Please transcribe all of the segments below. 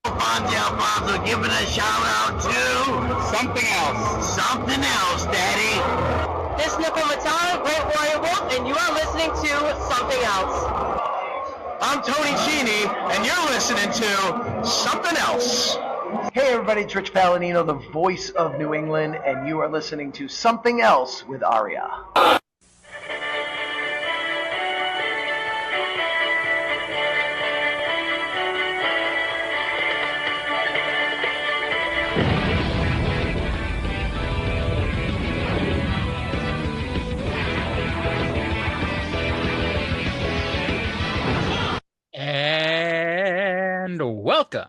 Alfonso giving a shout out to Something else. something else, Daddy. This is Nicole Matara, Great Warrior Wolf, and you are listening to Something Else. I'm Tony Cini, and you're listening to Something Else. Hey everybody, it's Rich Palladino, the voice of New England, and you are listening to Something Else with Arya. And welcome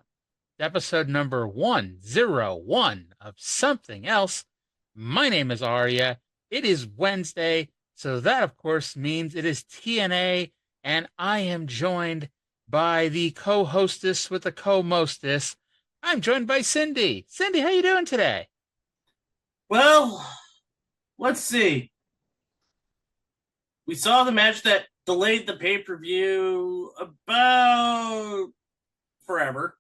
to episode number 101 of Something Else. My name is Arya. It is Wednesday, so that of course means it is TNA, and I am joined by the co-hostess with the co-mostess. I'm joined by Cyndi. Cyndi, how you doing today? Well, let's see. We saw the match that delayed the pay-per-view about forever.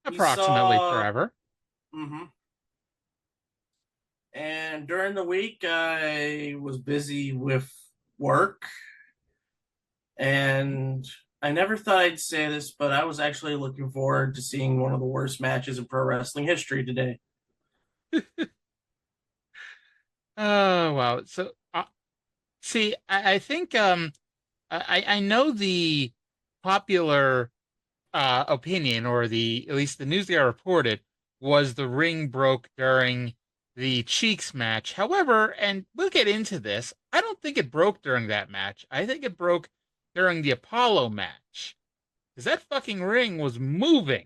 Approximately forever. And during the week, I was busy with work. And I never thought I'd say this, but I was actually looking forward to seeing one of the worst matches in pro wrestling history today. Oh, wow. So, see, I think I know the popular opinion, or at least the news they reported, was the ring broke during the Cheex match. However, and we'll get into this, I don't think it broke during that match. I think it broke during the Apollo match, because that fucking ring was moving.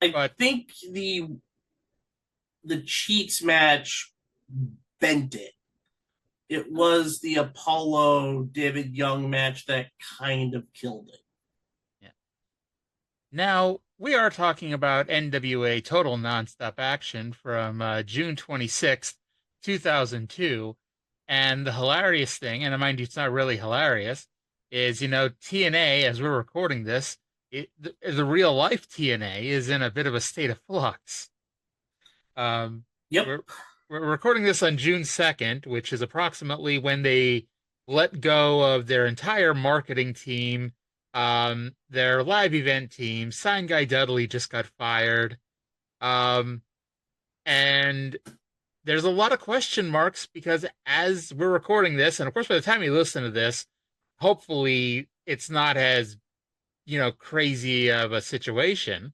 I think the Cheex match bent it. It was the Apollo David Young match that kind of killed it. Yeah. Now, we are talking about NWA Total Nonstop Action from June 26th, 2002. And the hilarious thing, and mind you, it's not really hilarious, is, TNA, as we're recording this, the real life TNA is in a bit of a state of flux. Yep. We're recording this on June 2nd, which is approximately when they let go of their entire marketing team, their live event team. Sign Guy Dudley just got fired. And there's a lot of question marks because as we're recording this, and of course by the time you listen to this, hopefully it's not as, crazy of a situation.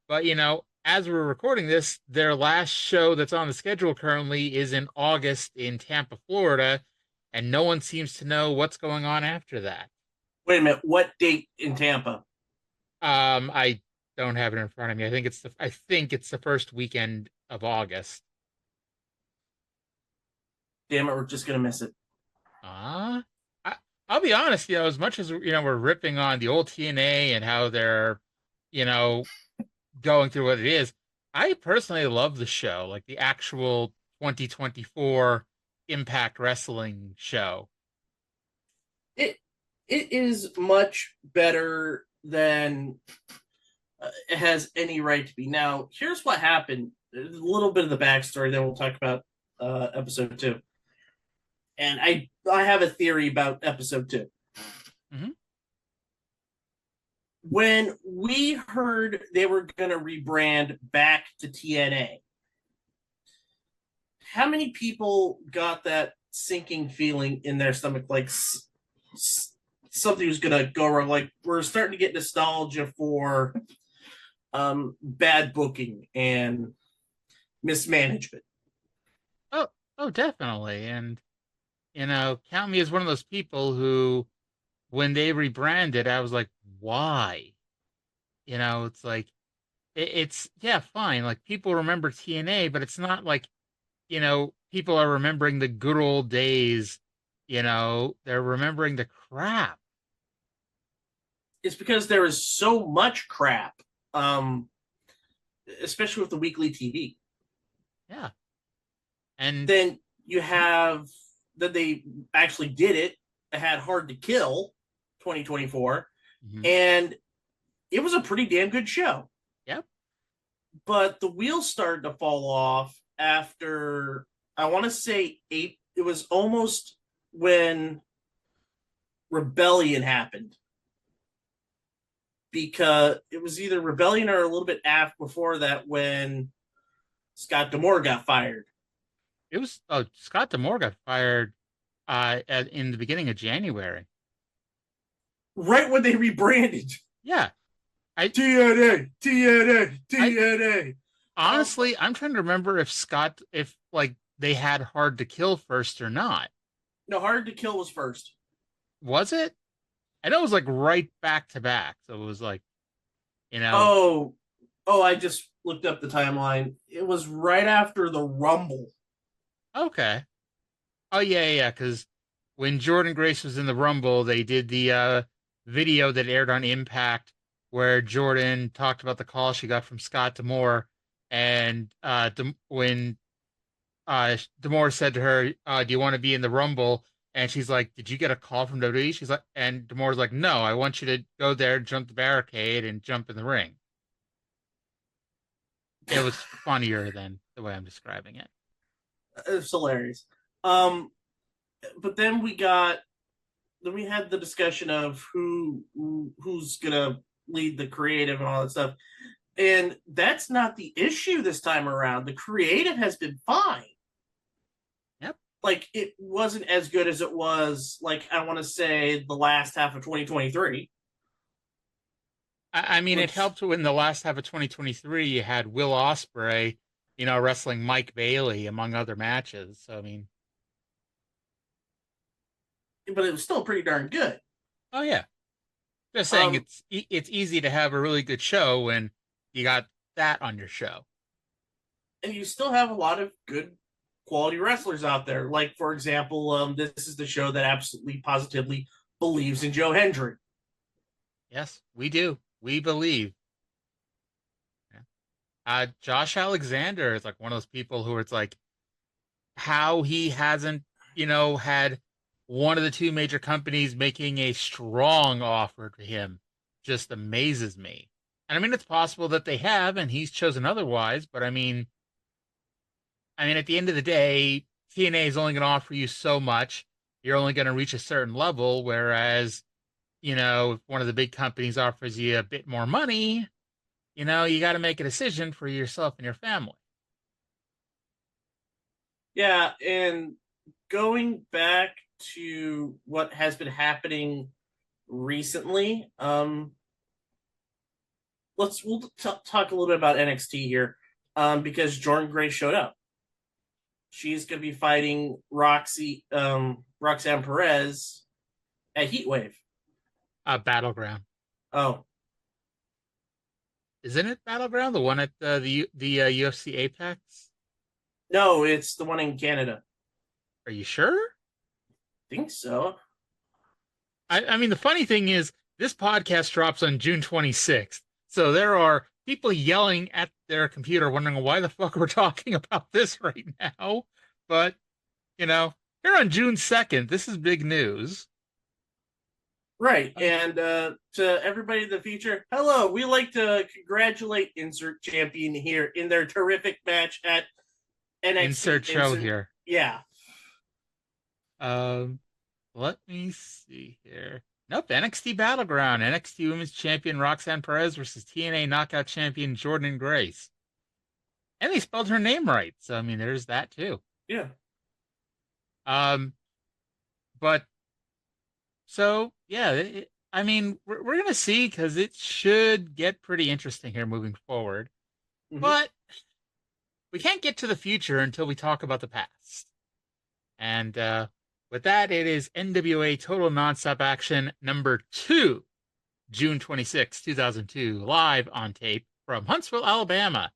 But, as we're recording this, their last show that's on the schedule currently is in August in Tampa, Florida, and no one seems to know what's going on after that. Wait a minute, what date in Tampa? I don't have it in front of me. I think it's the first weekend of August. Damn it, we're just gonna miss it. I'll be honest, as much as we're ripping on the old TNA and how they're, going through what it is, I personally love the show, like the actual 2024 Impact Wrestling show. It is much better than it has any right to be. Now, here's what happened. There's a little bit of the backstory, then we'll talk about episode 2. And I have a theory about episode 2. Mm-hmm. When we heard they were going to rebrand back to TNA, how many people got that sinking feeling in their stomach, like something was going to go wrong? Like, we're starting to get nostalgia for bad booking and mismanagement. Oh, definitely. And, count me as one of those people who, when they rebranded, I was like, why? It's like, it's, yeah, fine. Like, people remember TNA, but it's not like, people are remembering the good old days. They're remembering the crap. It's because there is so much crap, especially with the weekly TV. Yeah. And then you have that they actually did it. It had Hard to Kill 2024. Mhm. And it was a pretty damn good show. Yep. But the wheels started to fall off after, I want to say, it was almost when Rebellion happened. Because it was either Rebellion or a little bit after before that when Scott D'Amore got fired. It was Scott D'Amore got fired in the beginning of January. Right when they rebranded. Yeah. TNA. Honestly, I'm trying to remember if they had Hard to Kill first or not. No, Hard to Kill was first. Was it? I know it was like right back to back. So it was like, you know. Oh, I just looked up the timeline. It was right after the Rumble. Okay. Oh, yeah. Because when Jordynne Grace was in the Rumble, they did the video that aired on Impact where Jordynne talked about the call she got from Scott D'Amore. And when D'Amore said to her, do you want to be in the Rumble? And she's like, did you get a call from WWE? She's like, and D'Amore's like, no, I want you to go there, jump the barricade, and jump in the ring. It was funnier than the way I'm describing it. It's hilarious. But then we had the discussion of who's gonna lead the creative and all that stuff. And that's not the issue this time around. The creative has been fine. Yep. Like, it wasn't as good as it was, like, I want to say, the last half of 2023. I mean, it helped when the last half of 2023 you had Will Ospreay, wrestling Mike Bailey, among other matches. So, I mean. But it was still pretty darn good. Oh, yeah. Just saying, it's easy to have a really good show when you got that on your show. And you still have a lot of good quality wrestlers out there. Like, for example, this is the show that absolutely positively believes in Joe Hendry. Yes, we do. We believe. Yeah. Josh Alexander is like one of those people who it's like how he hasn't, had one of the two major companies making a strong offer to him just amazes me. And I mean, it's possible that they have, and he's chosen otherwise. But I mean, at the end of the day, TNA is only going to offer you so much. You're only going to reach a certain level. Whereas, if one of the big companies offers you a bit more money, you got to make a decision for yourself and your family. Yeah, and going back to what has been happening recently, we'll talk a little bit about NXT here, because Jordynne Grace showed up. She's going to be fighting Roxanne Perez at Heatwave. Battleground. Oh, isn't it Battleground? The one at the UFC Apex? No, it's the one in Canada. Are you sure? I think so. I mean, the funny thing is, this podcast drops on June 26th. So there are people yelling at their computer wondering why the fuck we're talking about this right now. But, here on June 2nd, this is big news. Right. And to everybody in the future, hello, we like to congratulate Insert Champion here in their terrific match at NXT. Insert show here. Yeah. Let me see here. Nope, NXT Battleground. NXT Women's Champion Roxanne Perez versus TNA Knockout Champion Jordynne Grace. And they spelled her name right. So, I mean, there's that too. Yeah. But, so, yeah, we're going to see, because it should get pretty interesting here moving forward. Mm-hmm. But we can't get to the future until we talk about the past. And, with that, it is NWA Total Nonstop Action number 2, June 26, 2002, live on tape from Huntsville, Alabama.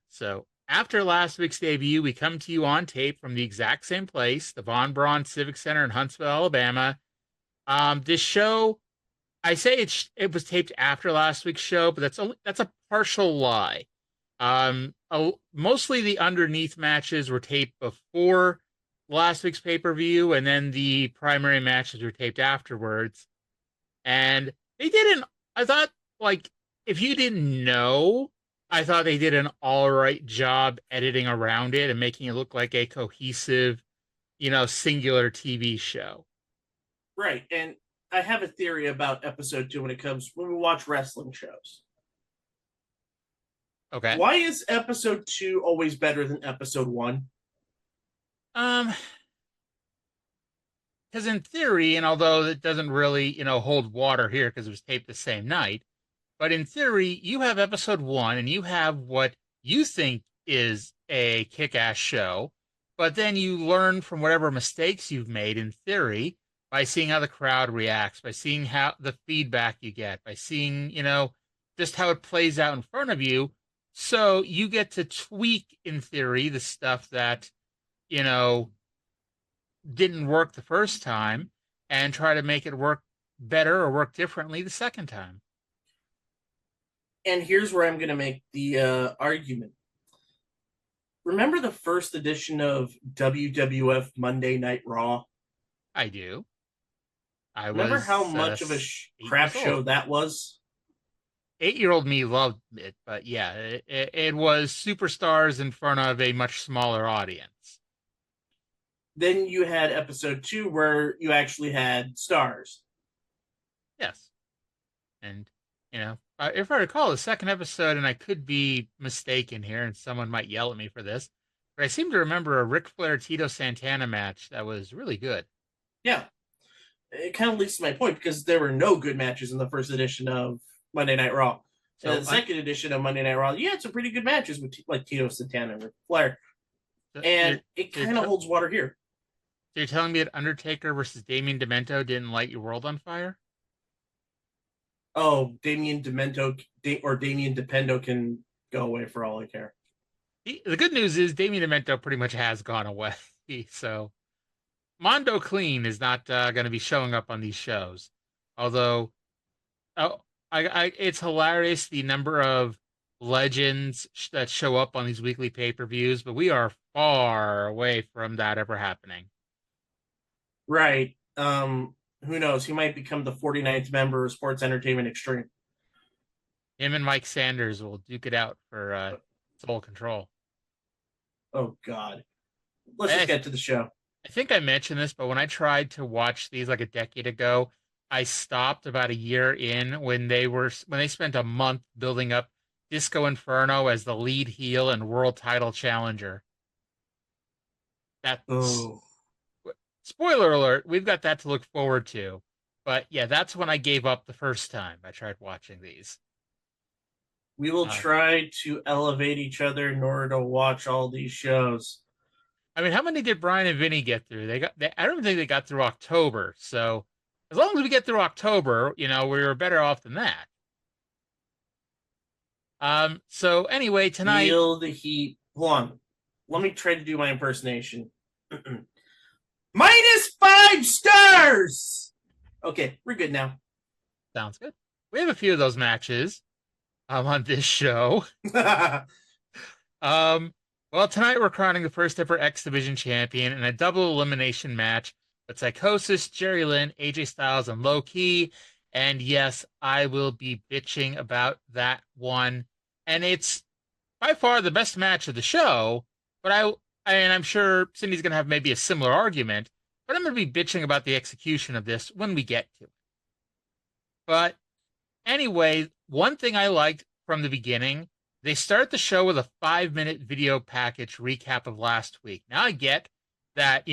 So after last week's debut, we come to you on tape from the exact same place, the Von Braun Civic Center in Huntsville, Alabama. This show, I say it was taped after last week's show, but that's a partial lie. Mostly the underneath matches were taped before last week's pay-per-view, and then the primary matches were taped afterwards. And they did I thought, like, if you didn't know, I thought they did an all right job editing around it and making it look like a cohesive, singular TV show. Right. And I have a theory about episode 2 when we watch wrestling shows. Okay. Why is episode 2 always better than episode 1? Because in theory, and although it doesn't really, hold water here because it was taped the same night, but in theory, you have episode 1 and you have what you think is a kick-ass show, but then you learn from whatever mistakes you've made in theory by seeing how the crowd reacts, by seeing how the feedback you get, by seeing, just how it plays out in front of you. So you get to tweak, in theory, the stuff that, didn't work the first time and try to make it work better or work differently the second time. And here's where I'm going to make the argument. Remember the first edition of WWF Monday Night Raw? I do. Remember how much of a crap show that was? 8-year-old me loved it, but yeah, it was superstars in front of a much smaller audience. Then you had episode 2 where you actually had stars. Yes. And, if I recall the second episode, and I could be mistaken here, and someone might yell at me for this, but I seem to remember a Ric Flair Tito Santana match that was really good. Yeah. It kind of leads to my point because there were no good matches in the first edition of Monday Night Raw. So the second edition of Monday Night Raw, you had some pretty good matches with like Tito Santana and Ric Flair. And it kind of holds water here. So you're telling me that Undertaker versus Damien Demento didn't light your world on fire? Oh, Damien Demento or Damien Dependo can go away for all I care. The good news is Damien Demento pretty much has gone away. So Mondo Clean is not going to be showing up on these shows. Although, it's hilarious the number of legends that show up on these weekly pay-per-views, but we are far away from that ever happening. Right. Who knows? He might become the 49th member of Sports Entertainment Extreme. Him and Mike Sanders will duke it out for sole control. Oh, God. Let's just get to the show. I think I mentioned this, but when I tried to watch these like a decade ago, I stopped about a year in when they spent a month building up Disco Inferno as the lead heel and world title challenger. Spoiler alert, we've got that to look forward to. But yeah, that's when I gave up the first time I tried watching these. We will try to elevate each other in order to watch all these shows. I mean, how many did Brian and Vinny get through? I don't think they got through October. So as long as we get through October, we were better off than that. So anyway, tonight. Feel the heat. Hold on. Let me try to do my impersonation. -5 stars! Okay, we're good now. Sounds good. We have a few of those matches on this show. Well, tonight we're crowning the first ever X Division champion in a double elimination match with Psychosis, Jerry Lynn, AJ Styles, and Low Key. And yes, I will be bitching about that one. And it's by far the best match of the show, but I'm sure Cindy's going to have maybe a similar argument, but I'm going to be bitching about the execution of this when we get to it. But anyway, one thing I liked from the beginning, they start the show with a 5-minute video package recap of last week. Now I get that,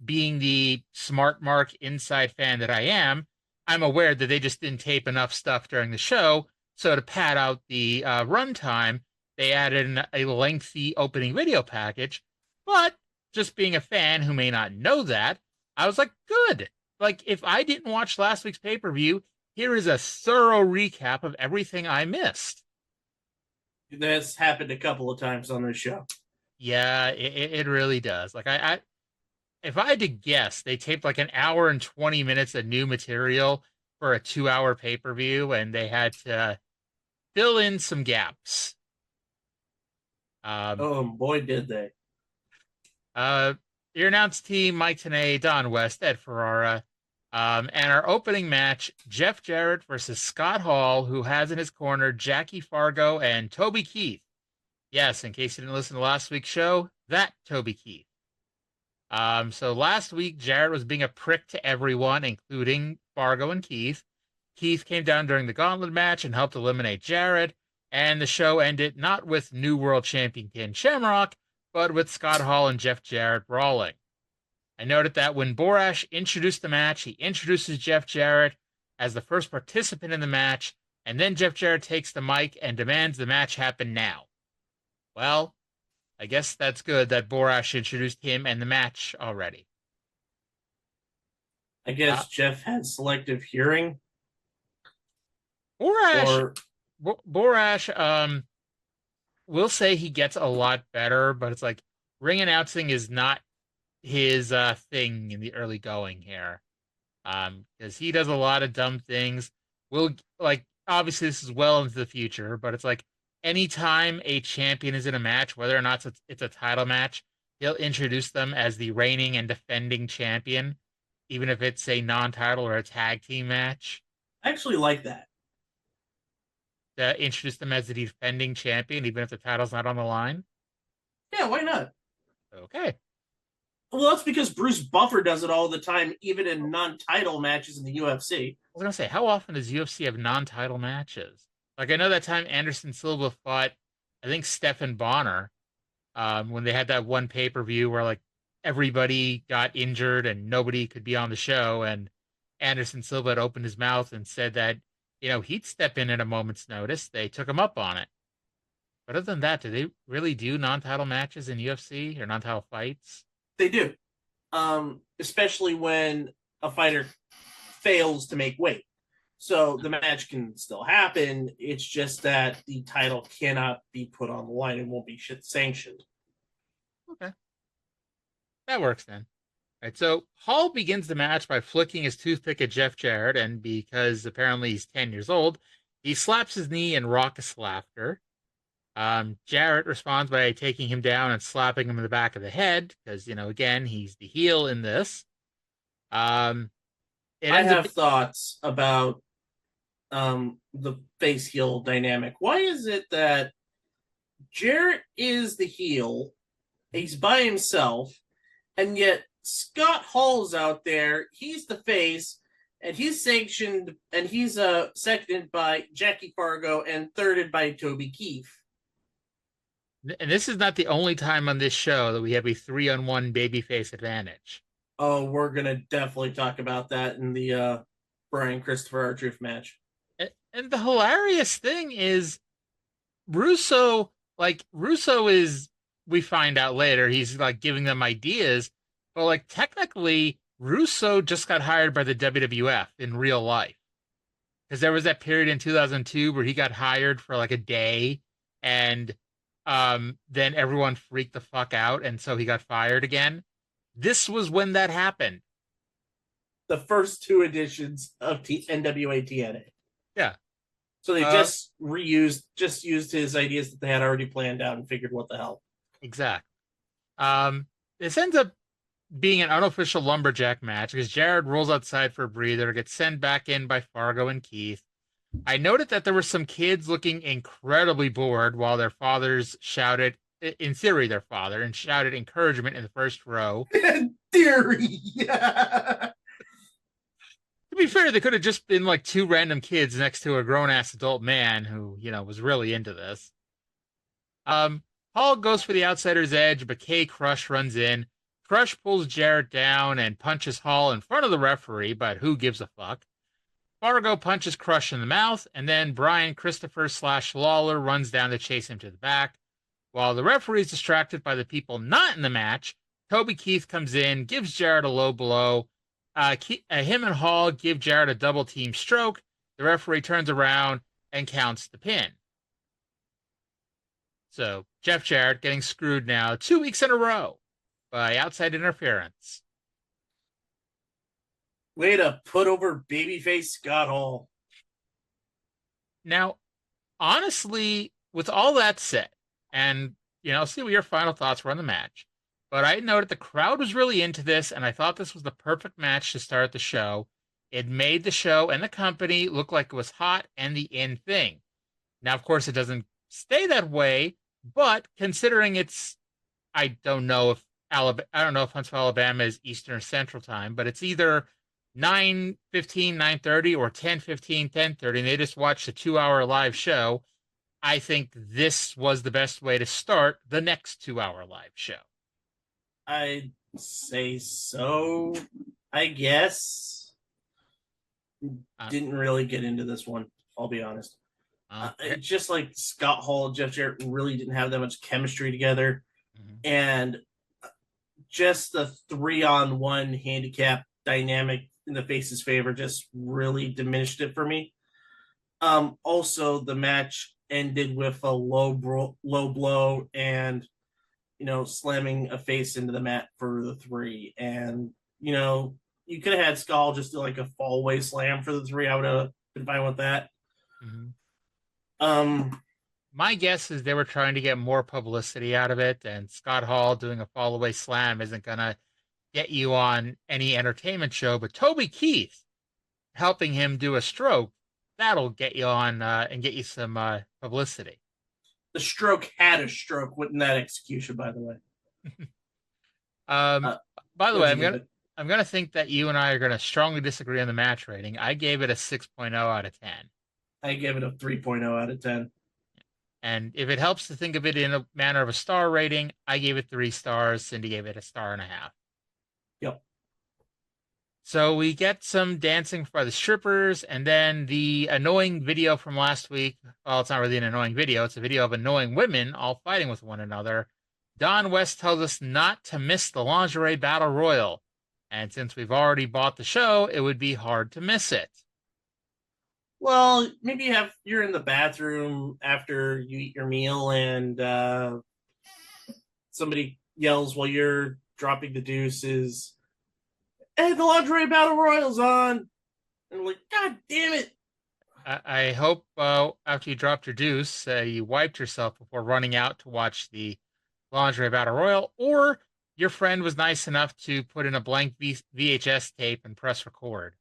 being the smart mark inside fan that I am, I'm aware that they just didn't tape enough stuff during the show. So to pad out the runtime, they added a lengthy opening video package. But just being a fan who may not know that, I was like, good. Like, if I didn't watch last week's pay-per-view, here is a thorough recap of everything I missed. That's happened a couple of times on this show. Yeah, it really does. Like, if I had to guess, they taped like an hour and 20 minutes of new material for a 2-hour pay-per-view, and they had to fill in some gaps. Oh, boy, did they. Your announced team, Mike Tenay, Don West, Ed Ferrara, And our opening match, Jeff Jarrett versus Scott Hall, who has in his corner Jackie Fargo and Toby Keith. Yes, in case you didn't listen to last week's show, that Toby Keith. So last week, Jarrett was being a prick to everyone, including Fargo and Keith. Keith came down during the gauntlet match and helped eliminate Jarrett, and the show ended not with new world champion Ken Shamrock, but with Scott Hall and Jeff Jarrett brawling. I noted that when Borash introduced the match, he introduces Jeff Jarrett as the first participant in the match, and then Jeff Jarrett takes the mic and demands the match happen now. Well, I guess that's good that Borash introduced him and the match already. I guess Jeff had selective hearing. Borash, we'll say he gets a lot better, but it's like ring announcing is not his thing in the early going here, because he does a lot of dumb things. Obviously this is well into the future, but it's like anytime a champion is in a match, whether or not it's a title match, he'll introduce them as the reigning and defending champion, even if it's a non-title or a tag team match. I actually like that. Introduce them as the defending champion, even if the title's not on the line? Yeah, why not? Okay. Well, that's because Bruce Buffer does it all the time, even in non-title matches in the UFC. I was going to say, how often does UFC have non-title matches? Like, I know that time Anderson Silva fought, I think, Stephan Bonner, when they had that one pay-per-view where, like, everybody got injured and nobody could be on the show, and Anderson Silva had opened his mouth and said that, he'd step in at a moment's notice. They took him up on it. But other than that, do they really do non-title matches in UFC or non-title fights? They do. Especially when a fighter fails to make weight. So the match can still happen. It's just that the title cannot be put on the line and won't be sanctioned. Okay. That works then. All right, so Hall begins the match by flicking his toothpick at Jeff Jarrett, and because apparently he's 10 years old, he slaps his knee in raucous laughter. Jarrett responds by taking him down and slapping him in the back of the head, because, again, he's the heel in this. I have thoughts about the face heel dynamic. Why is it that Jarrett is the heel, he's by himself, and yet Scott Hall's out there, he's the face, and he's sanctioned, and he's seconded by Jackie Fargo and thirded by Toby Keith? And this is not the only time on this show that we have a 3-on-1 babyface advantage. Oh, we're going to definitely talk about that in the Brian Christopher R-Truth match. And the hilarious thing is Russo is, we find out later, he's like giving them ideas, but like technically Russo just got hired by the WWF in real life. Because there was that period in 2002 where he got hired for like a day, and then everyone freaked the fuck out, and so he got fired again. This was when that happened. The first two editions of NWA TNA. Yeah. So they just used his ideas that they had already planned out and figured what the hell. Exactly. This ends up being an unofficial lumberjack match because Jarrett rolls outside for a breather, gets sent back in by Fargo and Keith. I noted that there were some kids looking incredibly bored while their fathers shouted, in theory their father, and shouted encouragement in the first row. In theory! To be fair, they could have just been like two random kids next to a grown-ass adult man who, was really into this. Hall goes for the outsider's edge, but K-Krush runs in. Crush pulls Jarrett down and punches Hall in front of the referee, but who gives a fuck? Fargo punches Crush in the mouth, and then Brian Christopher / Lawler runs down to chase him to the back. While the referee is distracted by the people not in the match, Toby Keith comes in, gives Jarrett a low blow. Him and Hall give Jarrett a double team stroke. The referee turns around and counts the pin. So Jeff Jarrett getting screwed now 2 weeks in a row by outside interference. Way to put over babyface Scott Hall. Now, honestly, with all that said, and, see what your final thoughts were on the match, but I noted the crowd was really into this, and I thought this was the perfect match to start the show It made the show and the company look like it was hot and the in thing. Now, of course, it doesn't stay that way, but considering I don't know if Huntsville, Alabama is Eastern or Central Time, but it's either 9:15, 9:30, or 10:15, 10:30, and they just watched a 2-hour live show. I think this was the best way to start the next 2-hour live show. I'd say so, I guess. Didn't really get into this one, I'll be honest. It's just like Scott Hall and Jeff Jarrett really didn't have that much chemistry together. Mm-hmm. And just the 3-on-1 handicap dynamic in the Face's favor just really diminished it for me. Also, the match ended with a low blow and, slamming a face into the mat for the 3. And, you could have had Skull just do like a fallaway slam for the 3. I would have been fine with that. Mm-hmm. My guess is they were trying to get more publicity out of it, and Scott Hall doing a fallaway slam isn't going to get you on any entertainment show, but Toby Keith helping him do a stroke, that'll get you on and get you some publicity. The stroke had a stroke with that execution, by the way. By the way, I'm gonna think that you and I are gonna strongly disagree on the match rating. I gave it a 6.0 out of 10. I gave it a 3.0 out of 10. And if it helps to think of it in a manner of a star rating, I gave it 3 stars. Cyndi gave it 1.5 stars. Yep. So we get some dancing by the strippers, and then the annoying video from last week. Well, it's not really an annoying video. It's a video of annoying women all fighting with one another. Don West tells us not to miss the Lingerie Battle Royal. And since we've already bought the show, it would be hard to miss it. Well, maybe you're in the bathroom after you eat your meal and somebody yells while you're dropping the deuces, "Hey, the Lingerie Battle Royal's on!" And I'm like, God damn it! I hope after you dropped your deuce, you wiped yourself before running out to watch the Lingerie Battle Royal, or your friend was nice enough to put in a blank VHS tape and press record.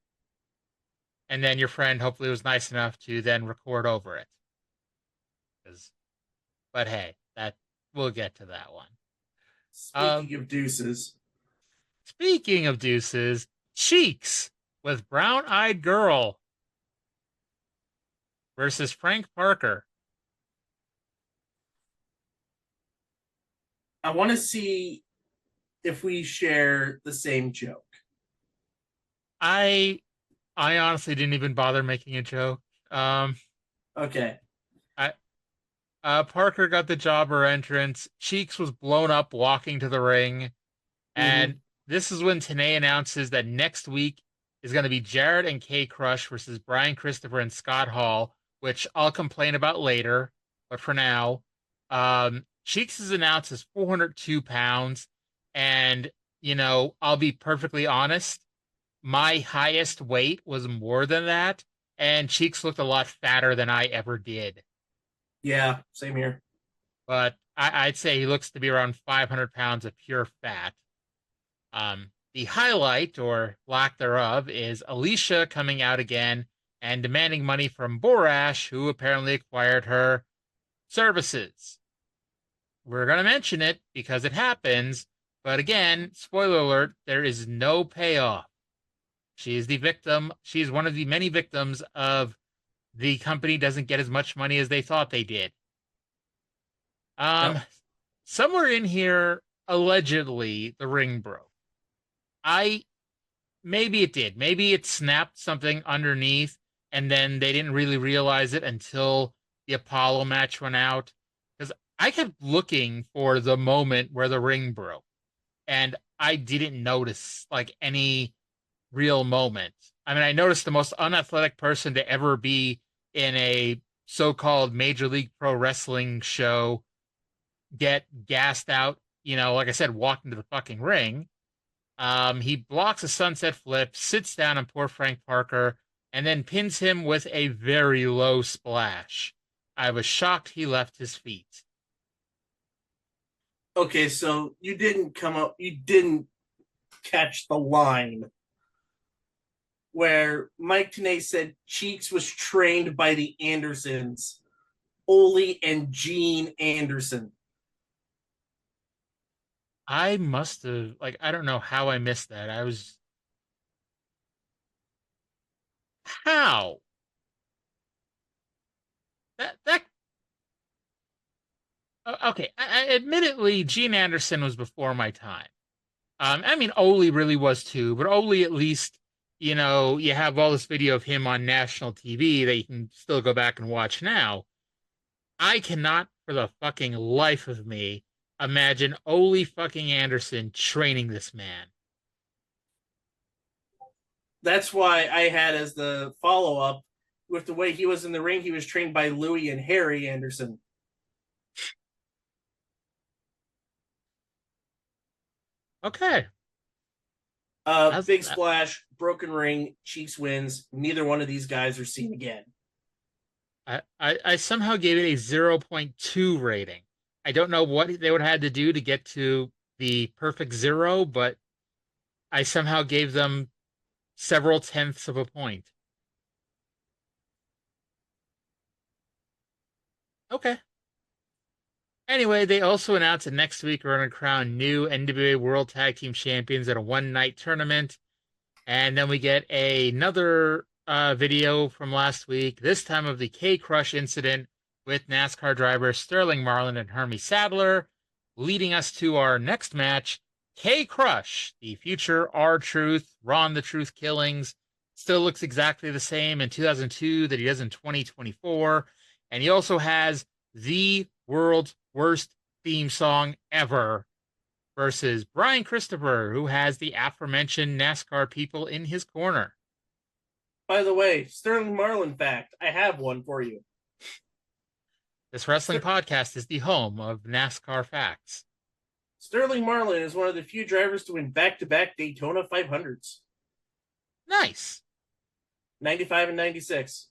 And then your friend hopefully was nice enough to then record over it. But hey, we'll get to that one. Speaking of deuces. Speaking of deuces, Cheex with Brown Eyed Girl versus Frank Parker. I want to see if we share the same joke. I honestly didn't even bother making a joke. Okay. Parker got the jobber entrance. Cheex was blown up walking to the ring. And this is when Tenay announces that next week is going to be Jarrett and K-Krush versus Brian Christopher and Scott Hall, which I'll complain about later. But for now, Cheex is announced as 402 pounds. And, I'll be perfectly honest. My highest weight was more than that. And Cheex looked a lot fatter than I ever did. Yeah, same here. But I'd say he looks to be around 500 pounds of pure fat. The highlight, or lack thereof, is Alicia coming out again and demanding money from Borash, who apparently acquired her services. We're going to mention it because it happens, but again, spoiler alert, there is no payoff. She is the victim. She's one of the many victims of the company doesn't get as much money as they thought they did. Somewhere in here, allegedly, the ring broke. Maybe it did. Maybe it snapped something underneath, and then they didn't really realize it until the Apollo match went out. Because I kept looking for the moment where the ring broke, and I didn't notice any real moment. I mean, I noticed the most unathletic person to ever be in a so-called Major League Pro Wrestling show get gassed out, like I said, walk into the fucking ring. He blocks a sunset flip, sits down on poor Frank Parker, and then pins him with a very low splash. I was shocked he left his feet. Okay, so you didn't catch the line where Mike Tenay said Cheex was trained by the Andersons, Ole and Gene Anderson. I must have, I don't know how I missed that. How? That okay. Admittedly, Gene Anderson was before my time. I mean, Ole really was too, but Ole at least, you have all this video of him on national TV that you can still go back and watch now. I cannot, for the fucking life of me, imagine Ole fucking Anderson training this man. That's why I had as the follow-up, with the way he was in the ring, he was trained by Louie and Harry Anderson. Okay. Big splash, broken ring, Cheex wins. Neither one of these guys are seen again. I somehow gave it a 0.2 rating. I don't know what they would have had to do to get to the perfect 0, but I somehow gave them several tenths of a point. Okay. Anyway, they also announced that next week we're going to crown new NWA World Tag Team Champions at a one-night tournament. And then we get another video from last week, this time of the K-Krush incident with NASCAR drivers Sterling Marlin and Hermie Sadler, leading us to our next match, K-Krush, the future R-Truth, Ron the Truth Killings, still looks exactly the same in 2002 that he does in 2024. And he also has the world's worst theme song ever versus Brian Christopher, who has the aforementioned NASCAR people in his corner. By the way, Sterling Marlin fact, I have one for you. This wrestling podcast is the home of NASCAR facts. Sterling Marlin is one of the few drivers to win back-to-back Daytona 500s. Nice. 95 and 96.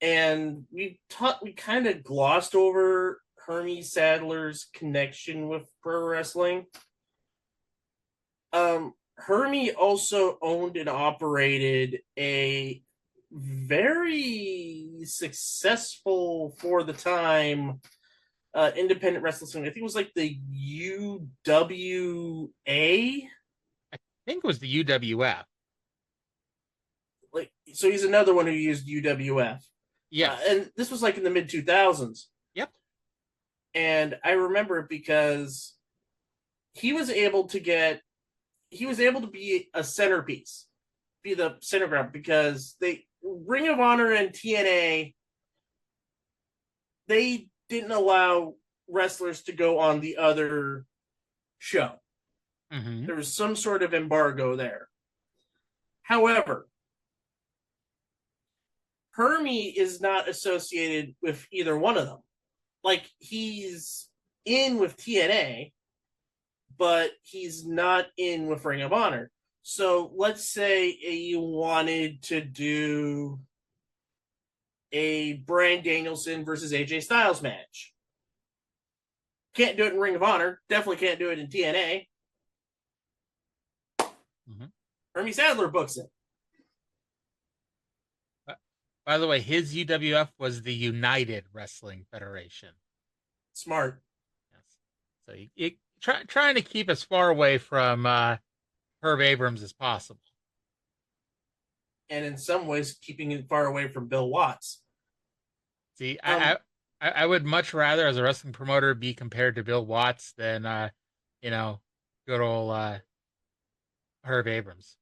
And we kind of glossed over Hermie Sadler's connection with pro wrestling. Hermie also owned and operated a very successful, for the time, independent wrestling. I think it was like the UWA. I think it was the UWF. So he's another one who used UWF. Yeah. And this was like in the mid 2000s. Yep. And I remember it because he was able to be a centerpiece, be the center ground, because Ring of Honor and TNA, they didn't allow wrestlers to go on the other show. Mm-hmm. There was some sort of embargo there. However, Hermie is not associated with either one of them. Like, he's in with TNA, but he's not in with Ring of Honor. So let's say you wanted to do a Bryan Danielson versus AJ Styles match. Can't do it in Ring of Honor. Definitely can't do it in TNA. Mm-hmm. Hermie Sadler books it. By the way, his UWF was the United Wrestling Federation. Smart. Yes. So trying to keep as far away from Herb Abrams as possible. And in some ways, keeping it far away from Bill Watts. See, I would much rather, as a wrestling promoter, be compared to Bill Watts than, good old Herb Abrams.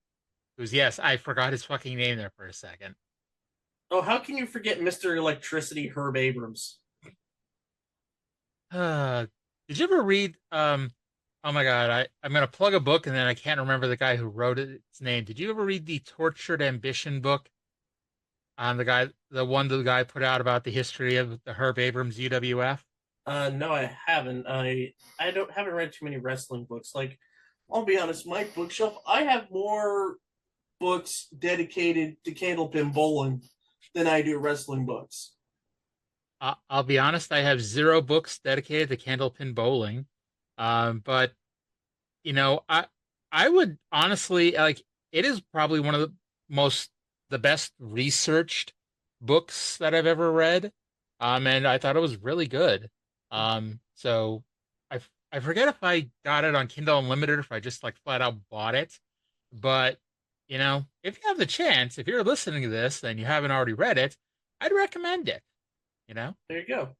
Who's, yes, I forgot his fucking name there for a second. Oh, how can you forget Mr. Electricity Herb Abrams? Did you ever read, oh my God, I'm going to plug a book and then I can't remember the guy who wrote its name. Did you ever read the Tortured Ambition book? The one the guy put out about the history of the Herb Abrams UWF? No, I haven't. I haven't read too many wrestling books. Like, I'll be honest, my bookshelf, I have more books dedicated to candlepin bowling than I do wrestling books. I'll be honest, I have 0 books dedicated to candlepin bowling. But I I would honestly like it is probably one of the best researched books that I've ever read. And I thought it was really good. So I forget if I got it on Kindle Unlimited or if I just like flat out bought it. But if you have the chance, if you're listening to this and you haven't already read it, I'd recommend it. There you go.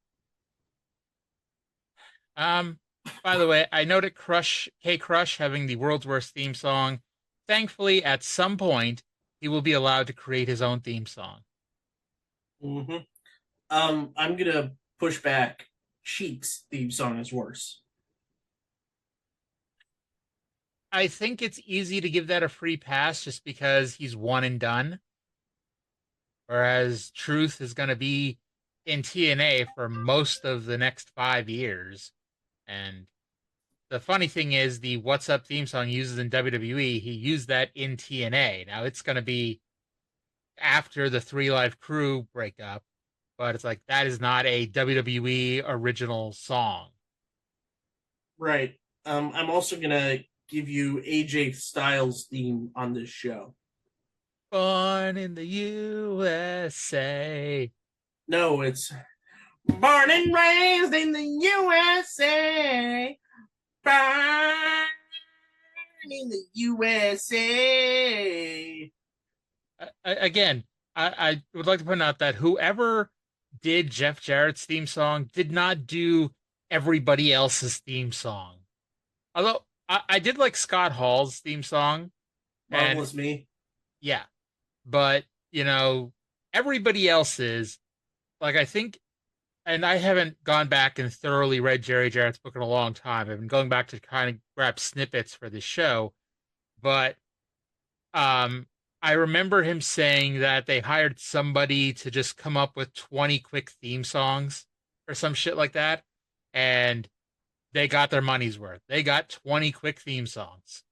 By the way, I noted K-Krush having the world's worst theme song. Thankfully, at some point, he will be allowed to create his own theme song. Mm-hmm. I'm gonna push back. Cheex theme song is worse. I think it's easy to give that a free pass just because he's one and done. Whereas Truth is going to be in TNA for most of the next 5 years. And the funny thing is, the What's Up theme song he uses in WWE, he used that in TNA. Now it's going to be after the 3 Live Crew breakup, but it's like that is not a WWE original song. Right. I'm also going to give you AJ Styles' theme on this show. Born in the USA. No, it's born and raised in the USA. Born in the USA. Again, I would like to point out that whoever did Jeff Jarrett's theme song did not do everybody else's theme song. Although I did like Scott Hall's theme song. Marvelous Me. Yeah. But, everybody else's, like, I think, and I haven't gone back and thoroughly read Jerry Jarrett's book in a long time. I've been going back to kind of grab snippets for this show. But I remember him saying that they hired somebody to just come up with 20 quick theme songs or some shit like that. And they got their money's worth. They got 20 quick theme songs.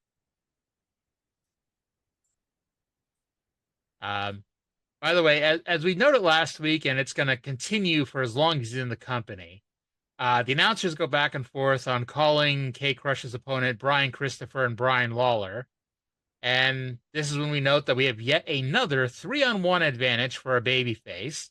By the way, as we noted last week, and it's going to continue for as long as he's in the company, the announcers go back and forth on calling K-Krush's opponent Brian Christopher and Brian Lawler. And this is when we note that we have yet another 3-on-1 advantage for a babyface.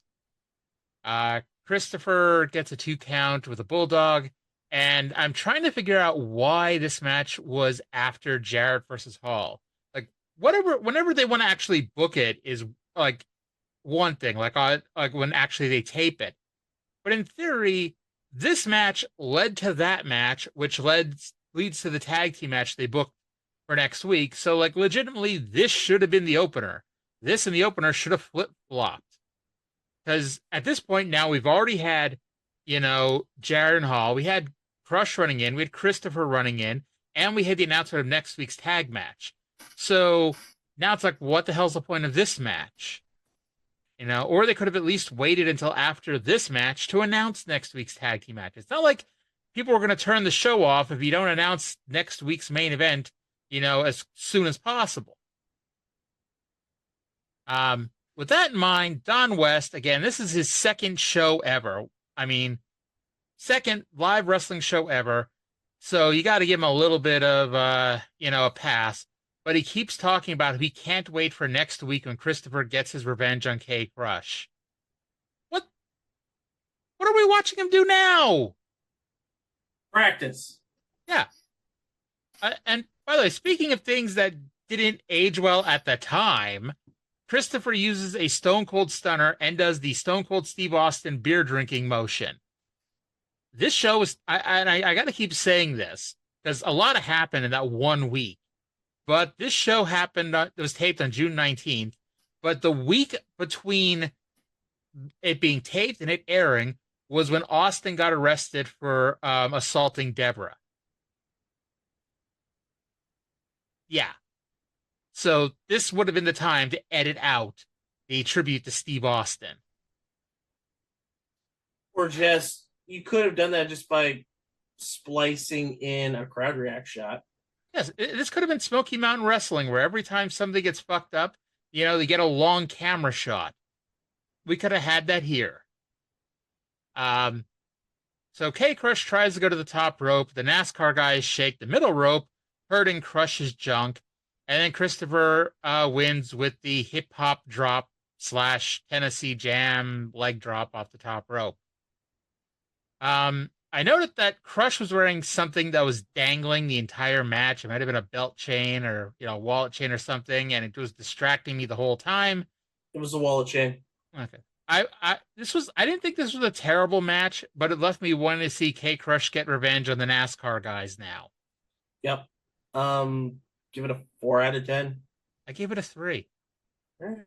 Christopher gets a 2 count with a bulldog, and I'm trying to figure out why this match was after Jarrett versus Hall. Like, whenever they want to actually book it is like one thing, like when actually they tape it. But in theory, this match led to that match, which leads to the tag team match they booked for next week. So, like, legitimately, this should have been the opener. This and the opener should have flip-flopped. Because at this point now, we've already had, Jarrett and Hall. We had Krush running in. We had Christopher running in. And we had the announcement of next week's tag match. So now it's like, what the hell's the point of this match? Or they could have at least waited until after this match to announce next week's tag team match. It's not like people are going to turn the show off if you don't announce next week's main event, as soon as possible. With that in mind, Don West, again, this is his second show ever. I mean, second live wrestling show ever. So you got to give him a little bit of, a pass. But he keeps talking about he can't wait for next week when Christopher gets his revenge on K-Krush. What are we watching him do now? Practice. Yeah. And by the way, speaking of things that didn't age well at the time, Christopher uses a Stone Cold Stunner and does the Stone Cold Steve Austin beer drinking motion. This show was, I got to keep saying this because a lot happened in that 1 week. But this show happened, it was taped on June 19th. But the week between it being taped and it airing was when Austin got arrested for assaulting Deborah. Yeah. So this would have been the time to edit out the tribute to Steve Austin. Or just, you could have done that just by splicing in a crowd react shot. Yes, this could have been Smoky Mountain Wrestling, where every time somebody gets fucked up, they get a long camera shot. We could have had that here. So K-Krush tries to go to the top rope. The NASCAR guys shake the middle rope. hurting Crush's junk, and then Christopher wins with the hip hop drop / Tennessee Jam leg drop off the top rope. I noted that Crush was wearing something that was dangling the entire match. It might have been a belt chain or wallet chain or something, and it was distracting me the whole time. It was a wallet chain. Okay. I didn't think this was a terrible match, but it left me wanting to see K-Krush get revenge on the NASCAR guys now. Yep. Give it a 4 out of 10. I gave it a 3. All right.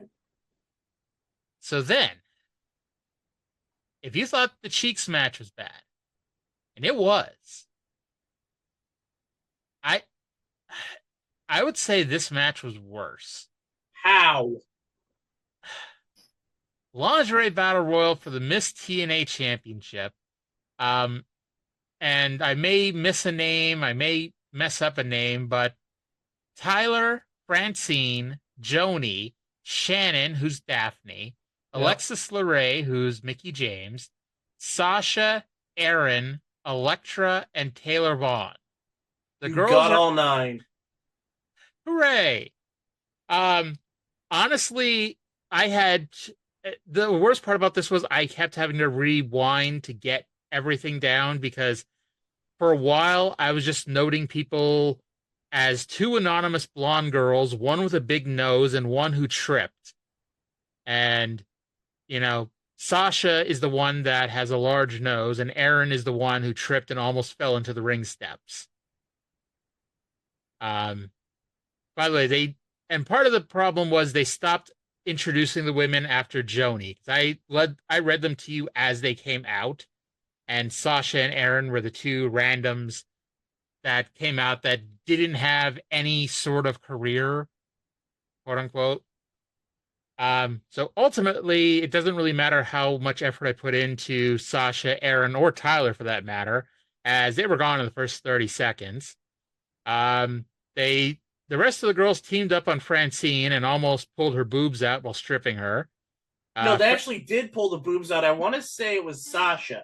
So then, if you thought the Cheex match was bad, and it was, I would say this match was worse. How? Lingerie Battle Royal for the Miss TNA Championship. And I may miss a name, I may mess up a name, but Tyler, Francine, Joni, Shannon, who's Daphne, Yep. Alexis LeRae, who's Mickey James, Sasha, Aaron, Elektra, and Taylor Vaughn. The You girls got are... all 9. Hooray! Honestly, the worst part about this was I kept having to rewind to get everything down because for a while I was just noting people as 2 anonymous blonde girls, one with a big nose and one who tripped. And, Sasha is the one that has a large nose, and Aaron is the one who tripped and almost fell into the ring steps. By the way, part of the problem was they stopped introducing the women after Joni. I read them to you as they came out, and Sasha and Aaron were the 2 randoms that came out that didn't have any sort of career, quote unquote. So ultimately, it doesn't really matter how much effort I put into Sasha, Aaron, or Tyler for that matter, as they were gone in the first 30 seconds. The rest of the girls teamed up on Francine and almost pulled her boobs out while stripping her. No, they actually did pull the boobs out. I want to say it was Sasha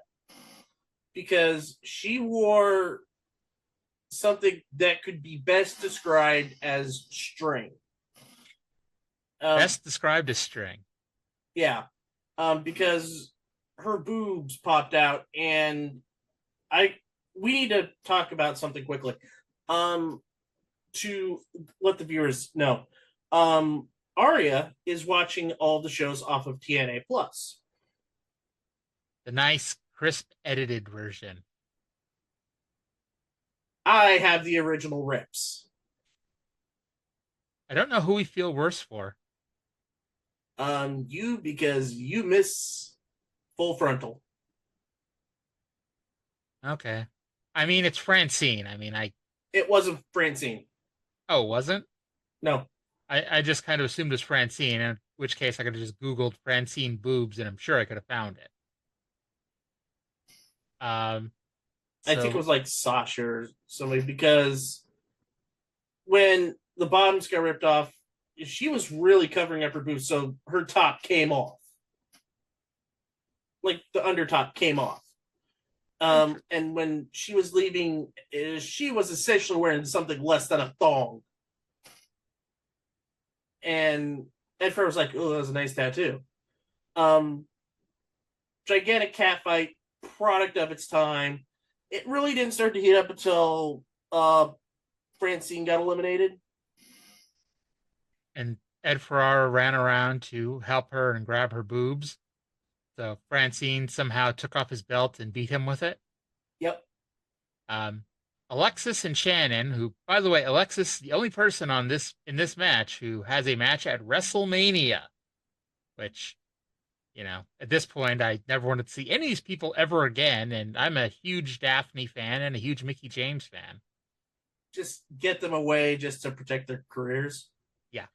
because she wore something that could be best described as string. Best described as string. Yeah, because her boobs popped out, and we need to talk about something quickly. To let the viewers know, Arya is watching all the shows off of TNA Plus. The nice, crisp, edited version. I have the original rips. I don't know who we feel worse for. You, because you miss Full Frontal. Okay. I mean, it's Francine. It wasn't Francine. Oh, wasn't? No. I just kind of assumed it was Francine, in which case I could have just Googled Francine boobs, and I'm sure I could have found it. I think it was like Sasha or somebody, because when the bottoms got ripped off, she was really covering up her boobs, so her top came off. Like the undertop came off. And when she was leaving, she was essentially wearing something less than a thong. And at first, like, oh, that was a nice tattoo. Gigantic cat fight, product of its time. It really didn't start to heat up until Francine got eliminated. And Ed Ferrara ran around to help her and grab her boobs. So Francine somehow took off his belt and beat him with it. Yep. Alexis and Shannon, who, by the way, Alexis, the only person in this match who has a match at WrestleMania, which, at this point, I never wanted to see any of these people ever again, and I'm a huge Daphne fan and a huge Mickey James fan. Just get them away just to protect their careers. Yeah.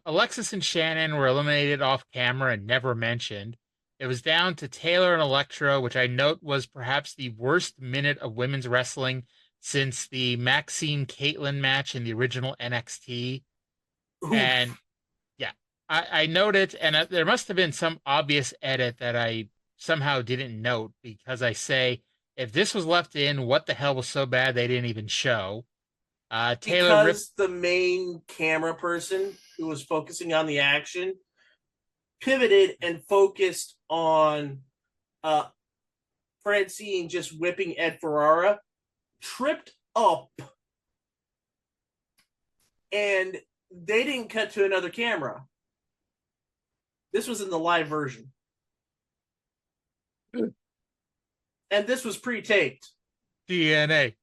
Alexis and Shannon were eliminated off camera and never mentioned. It was down to Taylor and Elektra, which I note was perhaps the worst minute of women's wrestling since the Maxine Caitlyn match in the original NXT. Oof. And yeah, I noted, and there must have been some obvious edit that I somehow didn't note, because I say, if this was left in, what the hell was so bad they didn't even show? Taylor because the main camera person who was focusing on the action pivoted and focused on Francine just whipping Ed Ferrara, tripped up, and they didn't cut to another camera. This was in the live version. And this was pre-taped. DNA.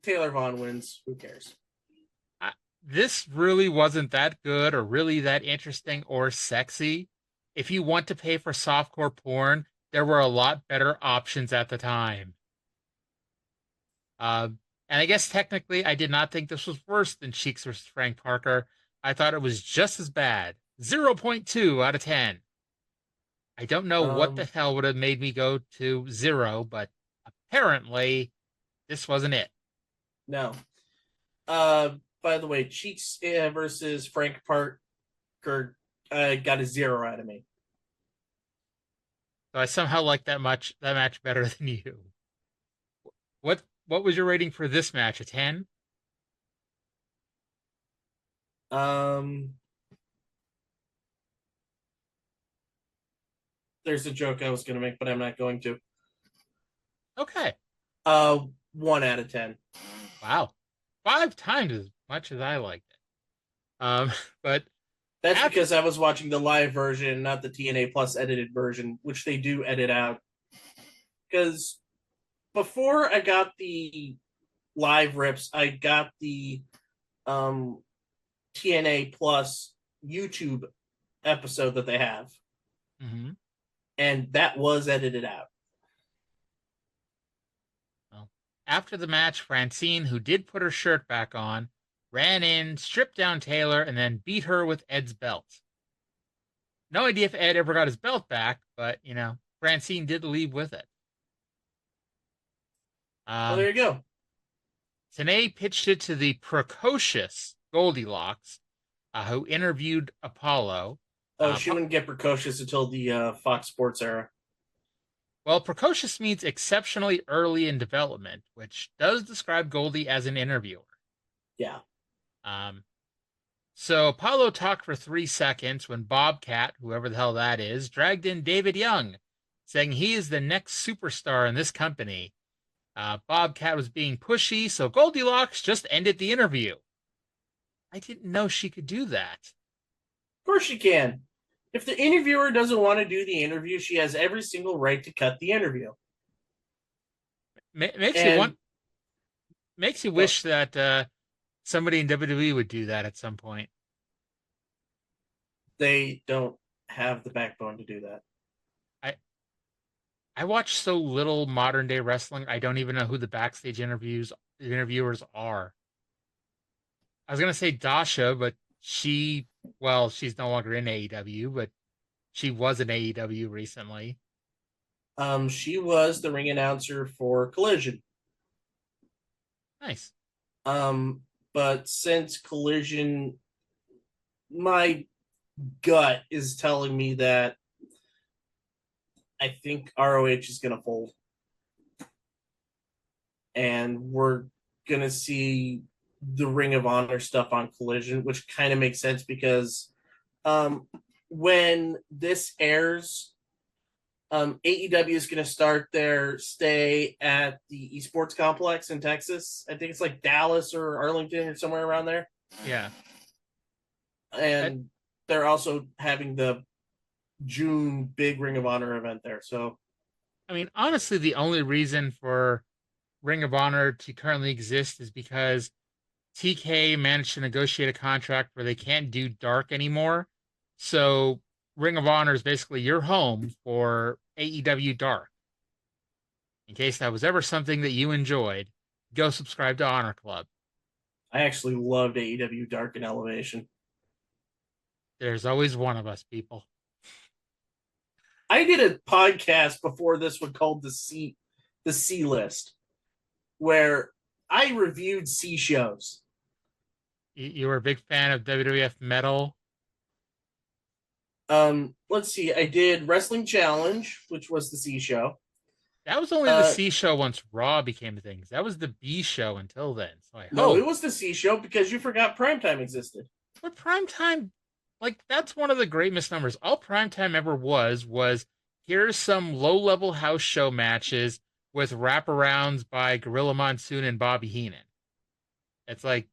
Taylor Vaughn wins. Who cares? This really wasn't that good or really that interesting or sexy. If you want to pay for softcore porn, there were a lot better options at the time. And I guess technically I did not think this was worse than Cheex versus Frank Parker. I thought it was just as bad. 0.2 out of 10. I don't know what the hell would have made me go to 0, but apparently this wasn't it. No. By the way, Cheex versus Frank Parker got a 0 out of me. So I somehow like that match better than you. What was your rating for this match? A 10? There's a joke I was going to make, but I'm not going to. Okay. 1 out of 10. Wow. 5 times as much as I liked it. But that's because I was watching the live version, not the TNA Plus edited version, which they do edit out. Because before I got the live rips, I got the TNA Plus YouTube episode that they have. Mm-hmm. And that was edited out. Well, after the match, Francine, who did put her shirt back on, ran in, stripped down Taylor, and then beat her with Ed's belt. No idea if Ed ever got his belt back, but, Francine did leave with it. Well, there you go. Tenay pitched it to the precocious Goldilocks, who interviewed Apollo. Oh, she wouldn't get precocious until the Fox Sports era. Well, precocious means exceptionally early in development, which does describe Goldie as an interviewer. Yeah. So Apollo talked for 3 seconds when Bobcat, whoever the hell that is, dragged in David Young, saying he is the next superstar in this company. Bobcat was being pushy, so Goldilocks just ended the interview. I didn't know she could do that. Of course she can. If the interviewer doesn't want to do the interview, she has every single right to cut the interview. Makes you wish that somebody in WWE would do that at some point. They don't have the backbone to do that. I watch so little modern day wrestling, I don't even know who the backstage interviewers are. I was going to say Dasha, but she's no longer in AEW, but she was in AEW recently. She was the ring announcer for Collision. Nice. But since Collision, my gut is telling me that I think ROH is going to fold. And we're going to see the Ring of Honor stuff on Collision, which kind of makes sense because when this airs, AEW is going to start their stay at the esports complex in Texas. I think it's like Dallas or Arlington or somewhere around there. Yeah. And they're also having the June big Ring of Honor event there. So, I mean, honestly, the only reason for Ring of Honor to currently exist is because TK managed to negotiate a contract where they can't do dark anymore. So Ring of Honor is basically your home for AEW Dark. In case that was ever something that you enjoyed, go subscribe to Honor Club. I actually loved AEW Dark and Elevation. There's always one of us, people. I did a podcast before this one called the C List, where I reviewed C shows. You were a big fan of WWF Metal. Let's see. I did Wrestling Challenge, which was the C show. That was only the C show once Raw became a thing. That was the B show until then. So No, it was the C show because you forgot Primetime existed. But Primetime, like, that's one of the great misnomers. All Primetime ever was here's some low-level house show matches with wraparounds by Gorilla Monsoon and Bobby Heenan. It's like,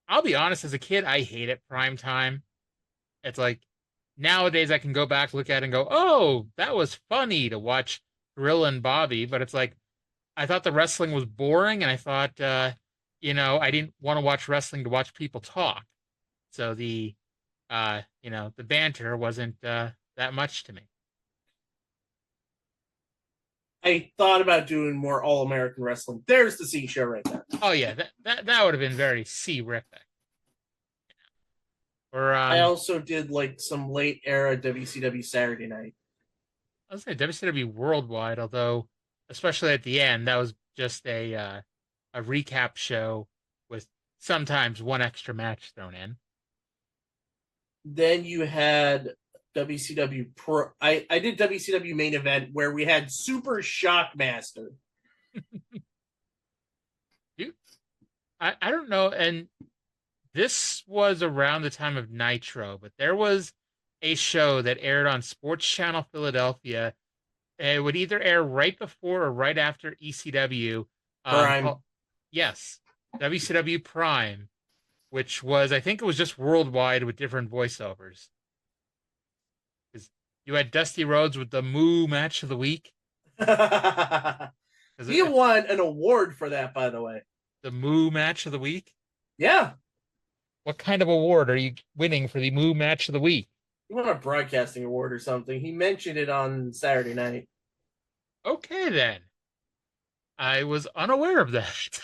I'll be honest, as a kid, I hated Primetime. It's like, nowadays I can go back, look at it and go, oh, that was funny to watch Gorilla and Bobby. But it's like, I thought the wrestling was boring, and I thought, I didn't want to watch wrestling to watch people talk. So the banter wasn't that much to me. I thought about doing more All-American Wrestling. There's the C show right there. Oh yeah, that would have been very C-rific. Or I also did like some late era WCW Saturday Night. I was saying WCW Worldwide, although especially at the end, that was just a recap show with sometimes one extra match thrown in. Then you had WCW Pro. I did WCW Main Event where we had Super Shockmaster. I don't know, and this was around the time of Nitro, but there was a show that aired on Sports Channel Philadelphia. It would either air right before or right after ECW. Prime. Yes, WCW Prime, which was, I think it was just worldwide with different voiceovers. You had Dusty Rhodes with the Moo match of the week. He won an award for that, by the way. The Moo match of the week? Yeah. What kind of award are you winning for the Moo match of the week? He won a broadcasting award or something. He mentioned it on Saturday night. Okay, then. I was unaware of that.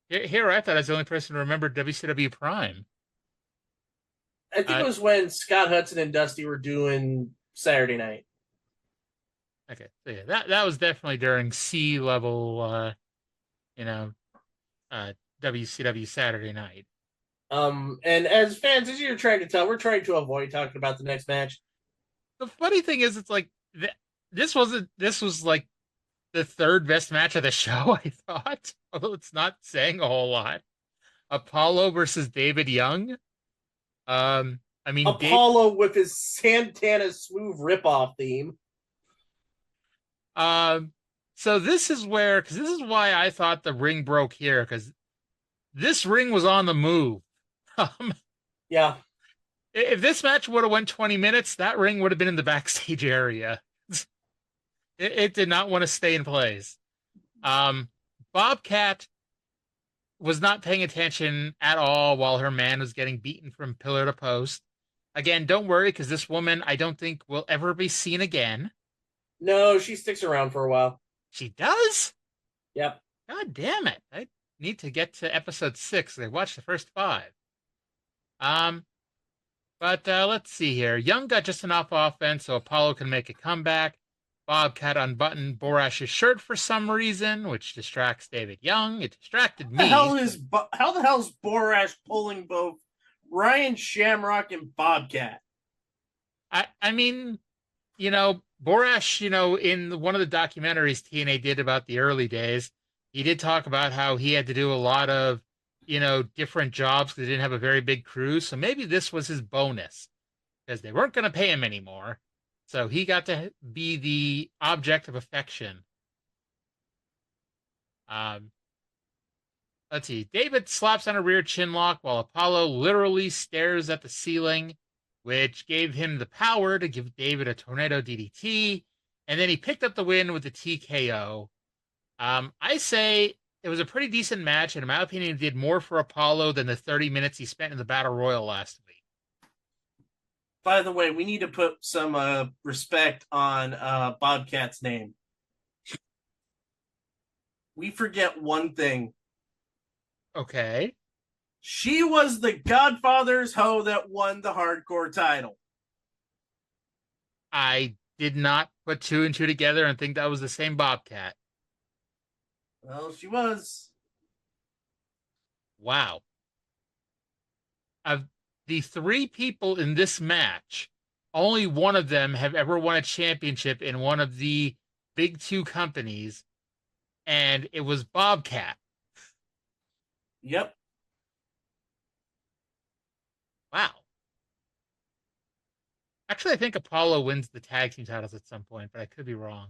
Here I thought I was the only person to remember WCW Prime. I think it was when Scott Hudson and Dusty were doing Saturday night. Okay, so yeah, that was definitely during C level, WCW Saturday night. And as fans, as you're trying to tell, we're trying to avoid talking about the next match. The funny thing is, it's like this was like the third best match of the show, I thought, although it's not saying a whole lot. Apollo versus David Young. Apollo with his Santana Smooth ripoff theme. So this is why I thought the ring broke here, because this ring was on the move. Yeah. If this match would have went 20 minutes, that ring would have been in the backstage area. It did not want to stay in place. Bobcat was not paying attention at all while her man was getting beaten from pillar to post. Again, don't worry, because this woman, I don't think, will ever be seen again. No, she sticks around for a while. She does? Yep. God damn it. I need to get to episode 6. I watched the first 5. But let's see here. Young got just enough offense so Apollo can make a comeback. Bobcat unbuttoned Borash's shirt for some reason, which distracts David Young. It distracted me. How the hell is Borash pulling both Ryan Shamrock and Bobcat? I mean, Borash, in one of the documentaries TNA did about the early days, he did talk about how he had to do a lot of, different jobs because they didn't have a very big crew. So maybe this was his bonus because they weren't going to pay him anymore. So he got to be the object of affection. Let's see. David slaps on a rear chin lock while Apollo literally stares at the ceiling, which gave him the power to give David a tornado DDT. And then he picked up the win with the TKO. I say it was a pretty decent match, and in my opinion, it did more for Apollo than the 30 minutes he spent in the Battle Royal last week. By the way, we need to put some respect on Bobcat's name. We forget one thing. Okay. She was the Godfather's hoe that won the hardcore title. I did not put 2 and 2 together and think that was the same Bobcat. Well, she was. Wow. Of the 3 people in this match, only one of them have ever won a championship in one of the big two companies, and it was Bobcat. Yep. Wow. Actually, I think Apollo wins the tag team titles at some point, but I could be wrong.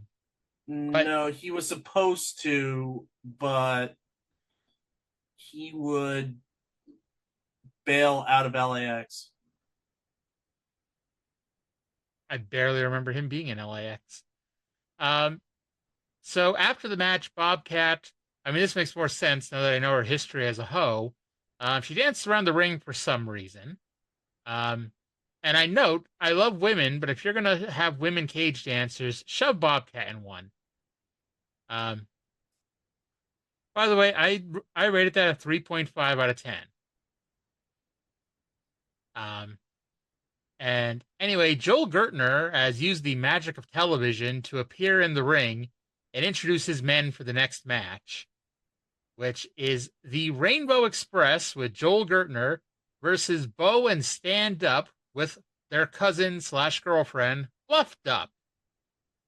No, he was supposed to, but he would bail out of LAX. I barely remember him being in LAX. So after the match, Bobcat, I mean, this makes more sense now that I know her history as a hoe. She danced around the ring for some reason. And I note, I love women, but if you're going to have women cage dancers, shove Bobcat in one. By the way, I rated that a 3.5 out of 10. And anyway, Joel Gertner has used the magic of television to appear in the ring and introduce his men for the next match, which is the Rainbow Express with Joel Gertner versus Bo and Stand Up with their cousin / girlfriend, Fluffed Up.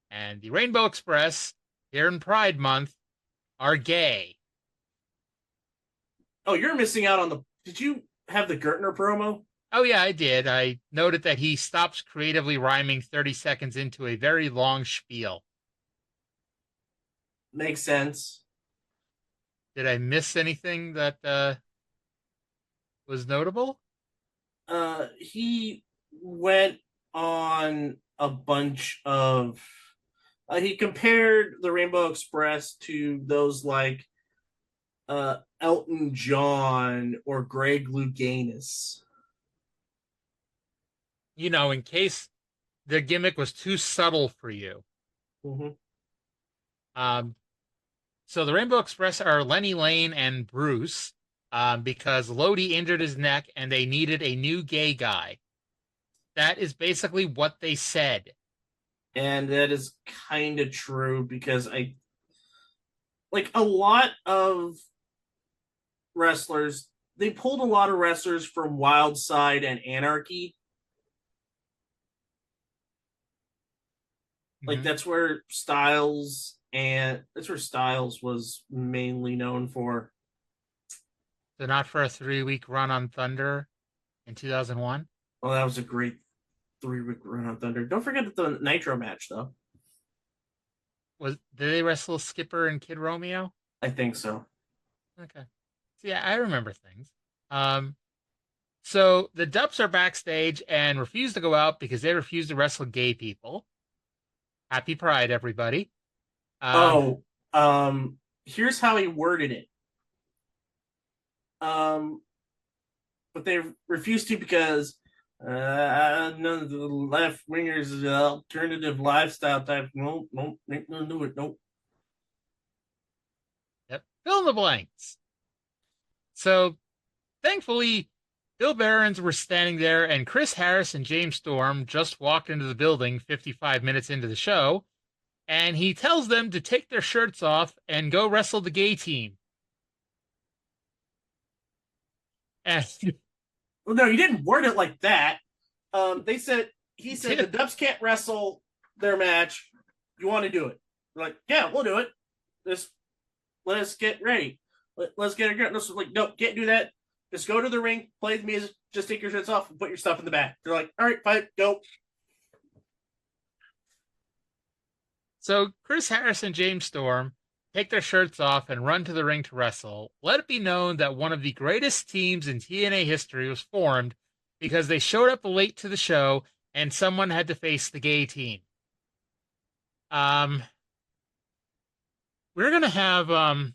And the Rainbow Express, here in Pride Month, are gay. Oh, you're missing out on the... Did you have the Gertner promo? Oh, yeah, I did. I noted that he stops creatively rhyming 30 seconds into a very long spiel. Makes sense. Did I miss anything that was notable? He went on a bunch of... he compared the Rainbow Express to those like Elton John or Greg Louganis. You know, in case the gimmick was too subtle for you. Mm-hmm. So the Rainbow Express are Lenny Lane and Bruce, because Lodi injured his neck and they needed a new gay guy. That is basically what they said. And that is kind of true because like a lot of wrestlers, they pulled a lot of wrestlers from Wild Side and Anarchy. Like that's where Styles was mainly known for. So not for a 3-week run on Thunder in 2001? Well, that was a great 3-week run on Thunder. Don't forget the Nitro match, though. Did they wrestle Skipper and Kid Romeo? I think so. Okay. So yeah, I remember things. So the Dupps are backstage and refuse to go out because they refuse to wrestle gay people. Happy Pride, everybody. Here's how he worded it. But they refused to because none of the left wingers alternative lifestyle type. Nope, ain't gonna do it. Nope. Yep. Fill in the blanks. So thankfully, Bill Behrens were standing there, and Chris Harris and James Storm just walked into the building 55 minutes into the show, and he tells them to take their shirts off and go wrestle the gay team. And well, no, he didn't word it like that. He said the Dubs can't wrestle their match. You want to do it? We're like, yeah, we'll do it. Let's get ready. Let's get it. Let's like, no, can't do that. Just go to the ring, play the music, just take your shirts off and put your stuff in the back. They're like, all right, fine, go. So Chris Harris and James Storm take their shirts off and run to the ring to wrestle. Let it be known that one of the greatest teams in TNA history was formed because they showed up late to the show and someone had to face the gay team. We're going to have,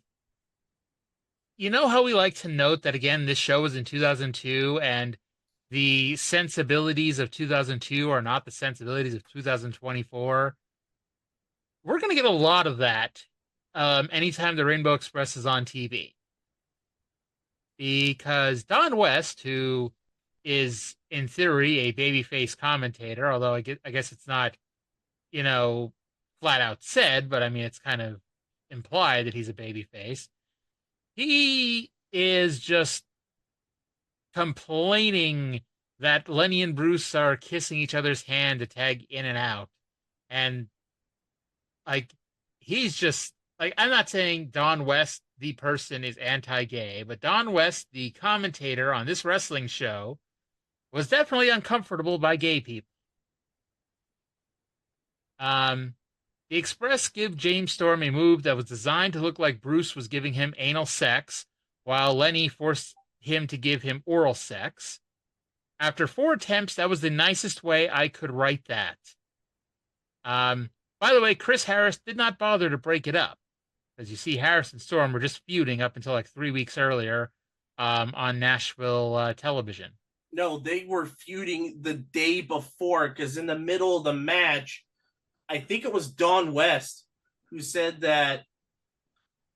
you know how we like to note that, again, this show was in 2002 and the sensibilities of 2002 are not the sensibilities of 2024? We're going to get a lot of that anytime the Rainbow Express is on TV. Because Don West, who is, in theory, a babyface commentator, although I guess it's not, flat out said, but I mean, it's kind of implied that he's a babyface. He is just complaining that Lenny and Bruce are kissing each other's hand to tag in and out. And like, he's just like, I'm not saying Don West, the person, is anti-gay, but Don West, the commentator on this wrestling show, was definitely uncomfortable by gay people. The Express give James Storm a move that was designed to look like Bruce was giving him anal sex, while Lenny forced him to give him oral sex. After 4 attempts, that was the nicest way I could write that. By the way, Chris Harris did not bother to break it up. As you see, Harris and Storm were just feuding up until like 3 weeks earlier on Nashville television. No, they were feuding the day before, because in the middle of the match, I think it was Don West who said that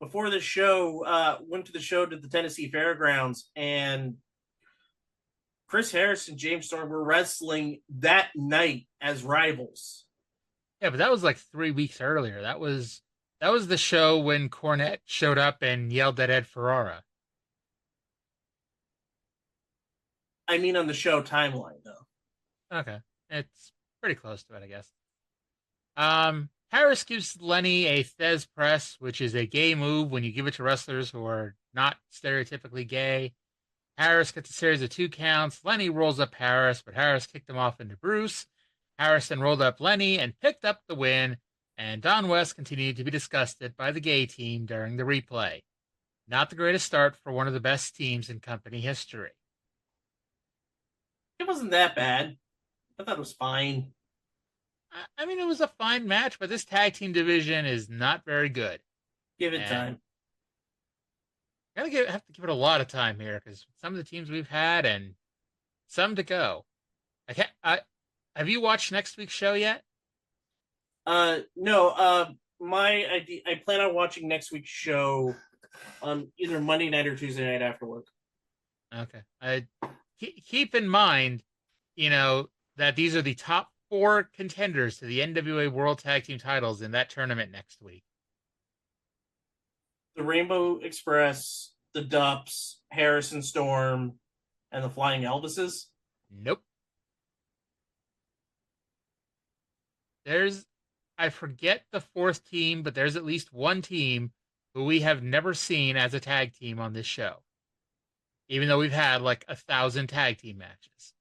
before the show, went to the show to the Tennessee Fairgrounds, and Chris Harris and James Storm were wrestling that night as rivals. Yeah, but that was like 3 weeks earlier. That was the show when Cornette showed up and yelled at Ed Ferrara. I mean, on the show timeline, though. Okay, it's pretty close to it, I guess. Harris gives Lenny a Thez press, which is a gay move when you give it to wrestlers who are not stereotypically gay. Harris gets a series of 2 counts. Lenny rolls up Harris, but Harris kicked him off into Bruce. Harris then rolled up Lenny and picked up the win, and Don West continued to be disgusted by the gay team during the replay. Not the greatest start for one of the best teams in company history. It wasn't that bad. I thought it was fine. I mean, it was a fine match, but this tag team division is not very good. Give it time. Have to give it a lot of time here, because some of the teams we've had and some to go. Have you watched next week's show yet? No. I plan on watching next week's show on either Monday night or Tuesday night after work. Okay. Keep in mind, that these are the top 4 contenders to the NWA World Tag Team titles in that tournament next week. The Rainbow Express, the Dups, Harrison Storm, and the Flying Elvises? Nope. I forget the 4th team, but there's at least one team who we have never seen as a tag team on this show. Even though we've had like 1,000 tag team matches.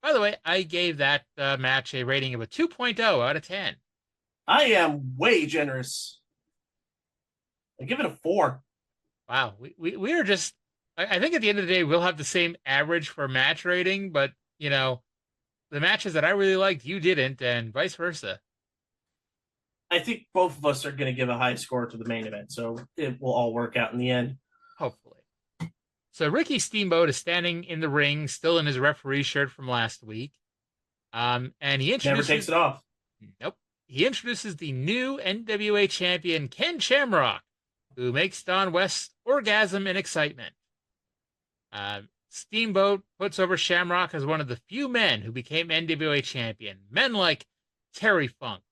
By the way, I gave that match a rating of a 2.0 out of 10. I am way generous. I give it a 4. Wow. We are just... I think at the end of the day, we'll have the same average for match rating, but, the matches that I really liked, you didn't, and vice versa. I think both of us are going to give a high score to the main event, so it will all work out in the end. Hopefully. So Ricky Steamboat is standing in the ring, still in his referee shirt from last week. And he introduces... Never takes it off. Nope. He introduces the new NWA champion, Ken Shamrock, who makes Don West orgasm in excitement. Steamboat puts over Shamrock as one of the few men who became NWA champion. Men like Terry Funk,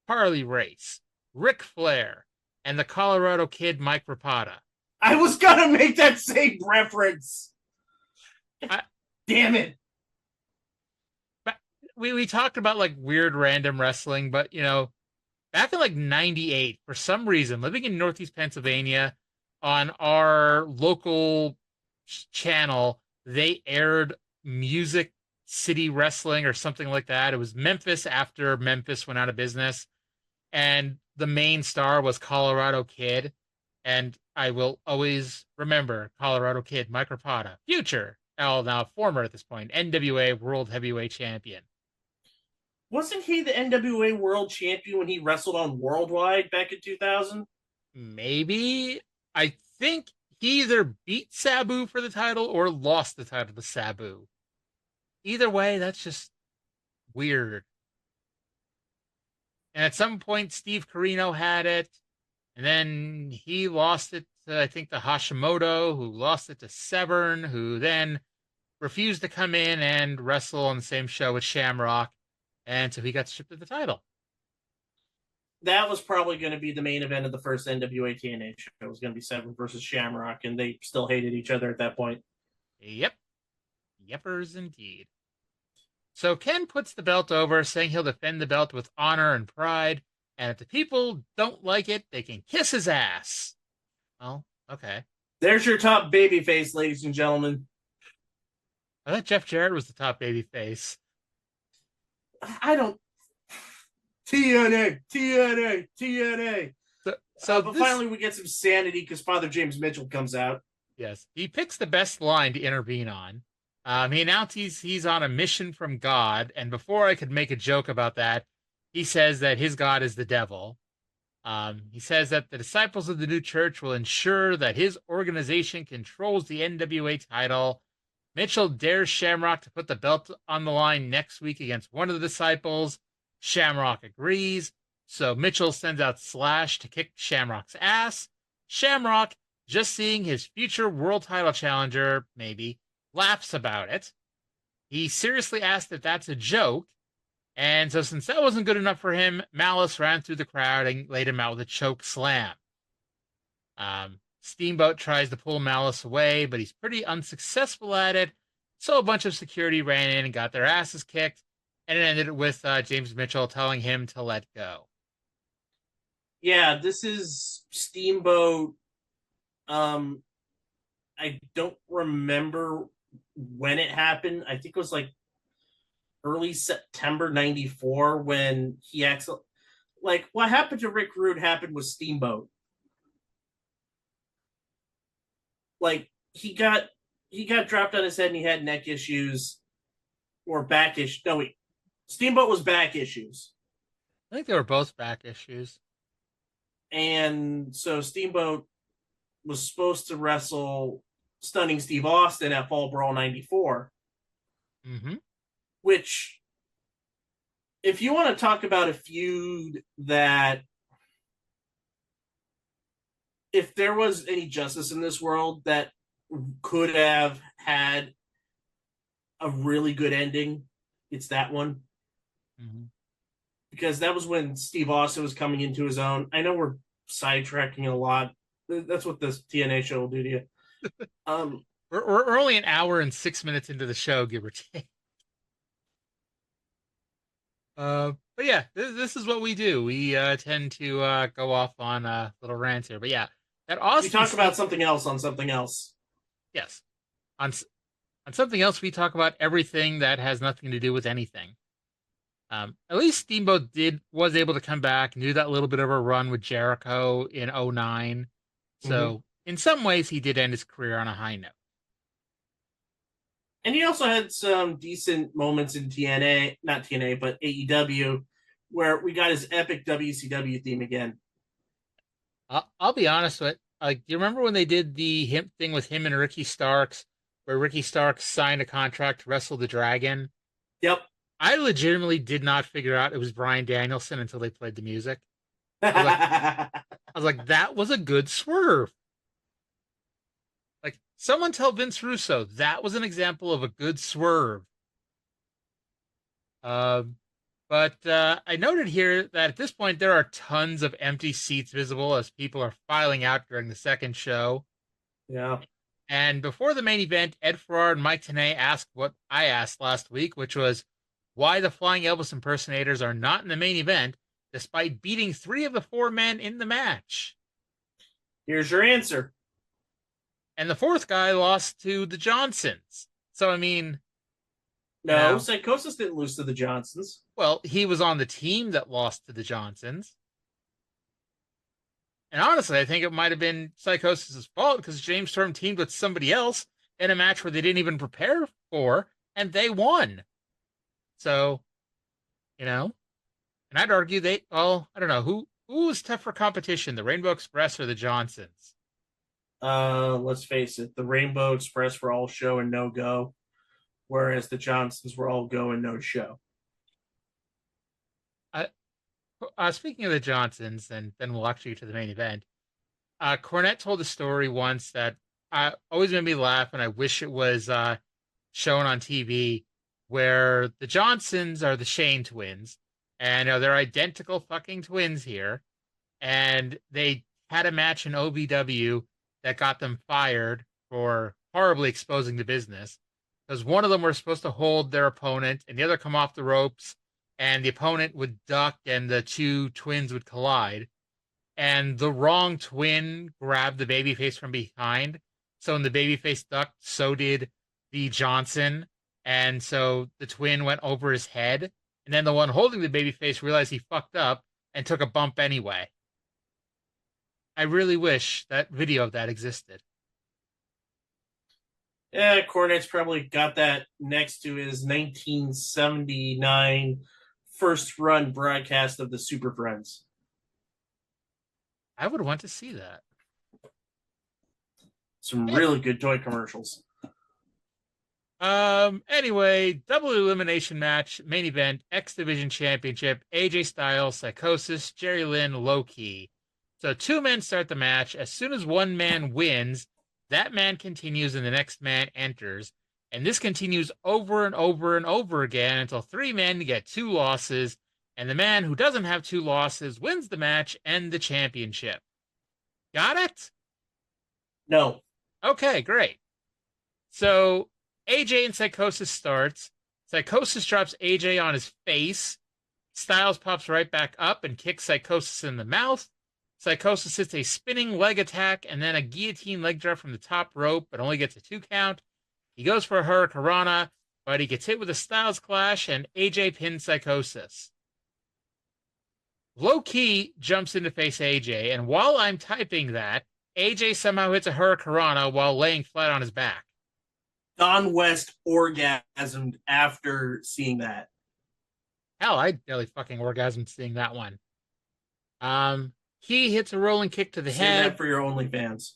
Harley Race, Ric Flair, and the Colorado Kid Mike Rapata. I was gonna make that same reference. Damn it. But we talked about like weird random wrestling, but back in like 98, for some reason, living in Northeast Pennsylvania, on our local channel, they aired Music City Wrestling or something like that. It was Memphis after Memphis went out of business. And the main star was Colorado Kid. And I will always remember Colorado Kid, Mike Rapata, now former at this point, NWA World Heavyweight Champion. Wasn't he the NWA World Champion when he wrestled on Worldwide back in 2000? Maybe. I think he either beat Sabu for the title or lost the title to Sabu. Either way, that's just weird. And at some point, Steve Corino had it, and then he lost it to, I think, the Hashimoto, who lost it to Severn, who then refused to come in and wrestle on the same show with Shamrock, and so he got stripped of the title. That was probably going to be the main event of the first NWA TNA show. It was going to be Severn versus Shamrock, and they still hated each other at that point. Yep. Yepers indeed. So Ken puts the belt over, saying he'll defend the belt with honor and pride, and if the people don't like it, they can kiss his ass. Well, okay. There's your top babyface, ladies and gentlemen. I thought Jeff Jarrett was the top babyface. I don't. TNA, TNA, TNA. But finally we get some sanity because Father James Mitchell comes out. Yes, he picks the best line to intervene on. He announced he's on a mission from God, and before I could make a joke about that, he says that his God is the devil. He says that the disciples of the new church will ensure that his organization controls the NWA title. Mitchell dares Shamrock to put the belt on the line next week against one of the disciples. Shamrock agrees, so Mitchell sends out Slash to kick Shamrock's ass. Shamrock, just seeing his future world title challenger, maybe, laughs about it. He seriously asked if that's a joke, and so since that wasn't good enough for him, Malice ran through the crowd and laid him out with a choke slam. Steamboat tries to pull Malice away, but he's pretty unsuccessful at it, so a bunch of security ran in and got their asses kicked, and it ended with James Mitchell telling him to let go. Yeah, this is Steamboat. I don't remember when it happened. I think it was like early September 94 when he actually, like, what happened to Rick Rude happened with Steamboat. Like, he got dropped on his head and he had neck issues or back issues. No, wait. Steamboat was back issues. I think they were both back issues. And so Steamboat was supposed to wrestle Stunning Steve Austin at Fall Brawl 94. Mm-hmm. Which, if you want to talk about a feud that, if there was any justice in this world that could have had a really good ending, it's that one. Mm-hmm. Because that was when Steve Austin was coming into his own. I know we're sidetracking a lot. That's what this TNA show will do to you. We're only an hour and 6 minutes into the show, give or take. But yeah, this is what we do. We tend to go off on little rants here. But yeah, that Austin. We talk about something else on something else. Yes, on something else, we talk about everything that has nothing to do with anything. At least Steamboat was able to come back and do that little bit of a run with Jericho in 2009. So in some ways, he did end his career on a high note. And he also had some decent moments in TNA, not TNA, but AEW, where we got his epic WCW theme again. I'll be honest with you. Do you remember when they did the thing with him and Ricky Starks, where Ricky Starks signed a contract to wrestle the Dragon? Yep. I legitimately did not figure out it was Bryan Danielson until they played the music. I was like, that was a good swerve. Like, someone tell Vince Russo that was an example of a good swerve. But I noted here that at this point there are tons of empty seats visible as people are filing out during the second show. Yeah. And before the main event, Ed Farrar and Mike Tenay asked what I asked last week, which was why the Flying Elvis impersonators are not in the main event, despite beating 3 of the 4 men in the match. Here's your answer. And the 4th guy lost to the Johnsons. So, I mean... No, Psychosis didn't lose to the Johnsons. Well, he was on the team that lost to the Johnsons. And honestly, I think it might have been Psychosis' fault because James Storm teamed with somebody else in a match where they didn't even prepare for, and they won. So, and I'd argue I don't know, who was tougher competition, the Rainbow Express or the Johnsons? Let's face it, the Rainbow Express were all show and no go, whereas the Johnsons were all go and no show. Speaking of the Johnsons, and then we'll actually get to the main event, Cornette told a story once that always made me laugh, and I wish it was shown on TV, where the Johnsons are the Shane twins, and they're identical fucking twins here, and they had a match in OVW that got them fired for horribly exposing the business, because one of them were supposed to hold their opponent and the other come off the ropes, and the opponent would duck and the two twins would collide, and the wrong twin grabbed the babyface from behind. So when the babyface ducked, so did the Johnson, and so the twin went over his head, and then the one holding the babyface realized he fucked up and took a bump anyway. I really wish that video of that existed. Yeah, Cornette's probably got that next to his 1979 first run broadcast of the Super Friends. I would want to see that. Some really good toy commercials. Anyway, double elimination match, main event, X-Division Championship, AJ Styles, Psychosis, Jerry Lynn, Low Key. So two men start the match. As soon as one man wins, that man continues and the next man enters. And this continues over and over and over again until three men get two losses, and the man who doesn't have two losses wins the match and the championship. Got it? No. Okay, great. So AJ and Psychosis starts. Psychosis drops AJ on his face. Styles pops right back up and kicks Psychosis in the mouth. Psychosis hits a spinning leg attack and then a guillotine leg drop from the top rope, but only gets a 2 count. He goes for a Hurricanrana, but he gets hit with a Styles Clash, and AJ pins Psychosis. Low Key jumps in to face AJ, and while I'm typing that, AJ somehow hits a Hurricanrana while laying flat on his back. Don West orgasmed after seeing that. Hell, I nearly fucking orgasmed seeing that one. He hits a rolling kick to the head. That for your OnlyFans.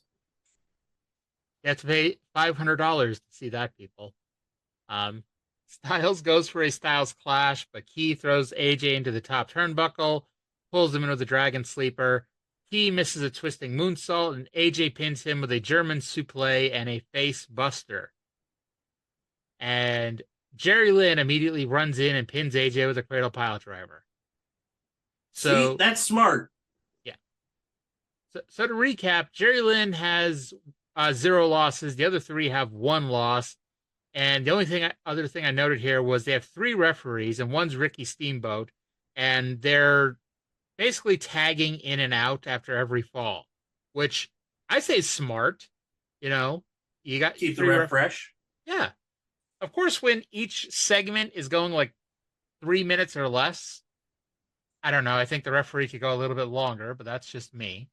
You have to pay $500 to see that, people. Styles goes for a Styles Clash, but Key throws AJ into the top turnbuckle, pulls him into the Dragon Sleeper. Key misses a twisting moonsault, and AJ pins him with a German suplex and a face buster. And Jerry Lynn immediately runs in and pins AJ with a cradle pile driver. So see, that's smart. Yeah. So to recap, Jerry Lynn has 0 losses. The other 3 have 1 loss. And the only other thing I noted here was they have 3 referees, and one's Ricky Steamboat, and they're basically tagging in and out after every fall, which I say is smart. You know, you got keep the ref fresh. Yeah. Of course, when each segment is going like 3 minutes or less, I don't know. I think the referee could go a little bit longer, but that's just me.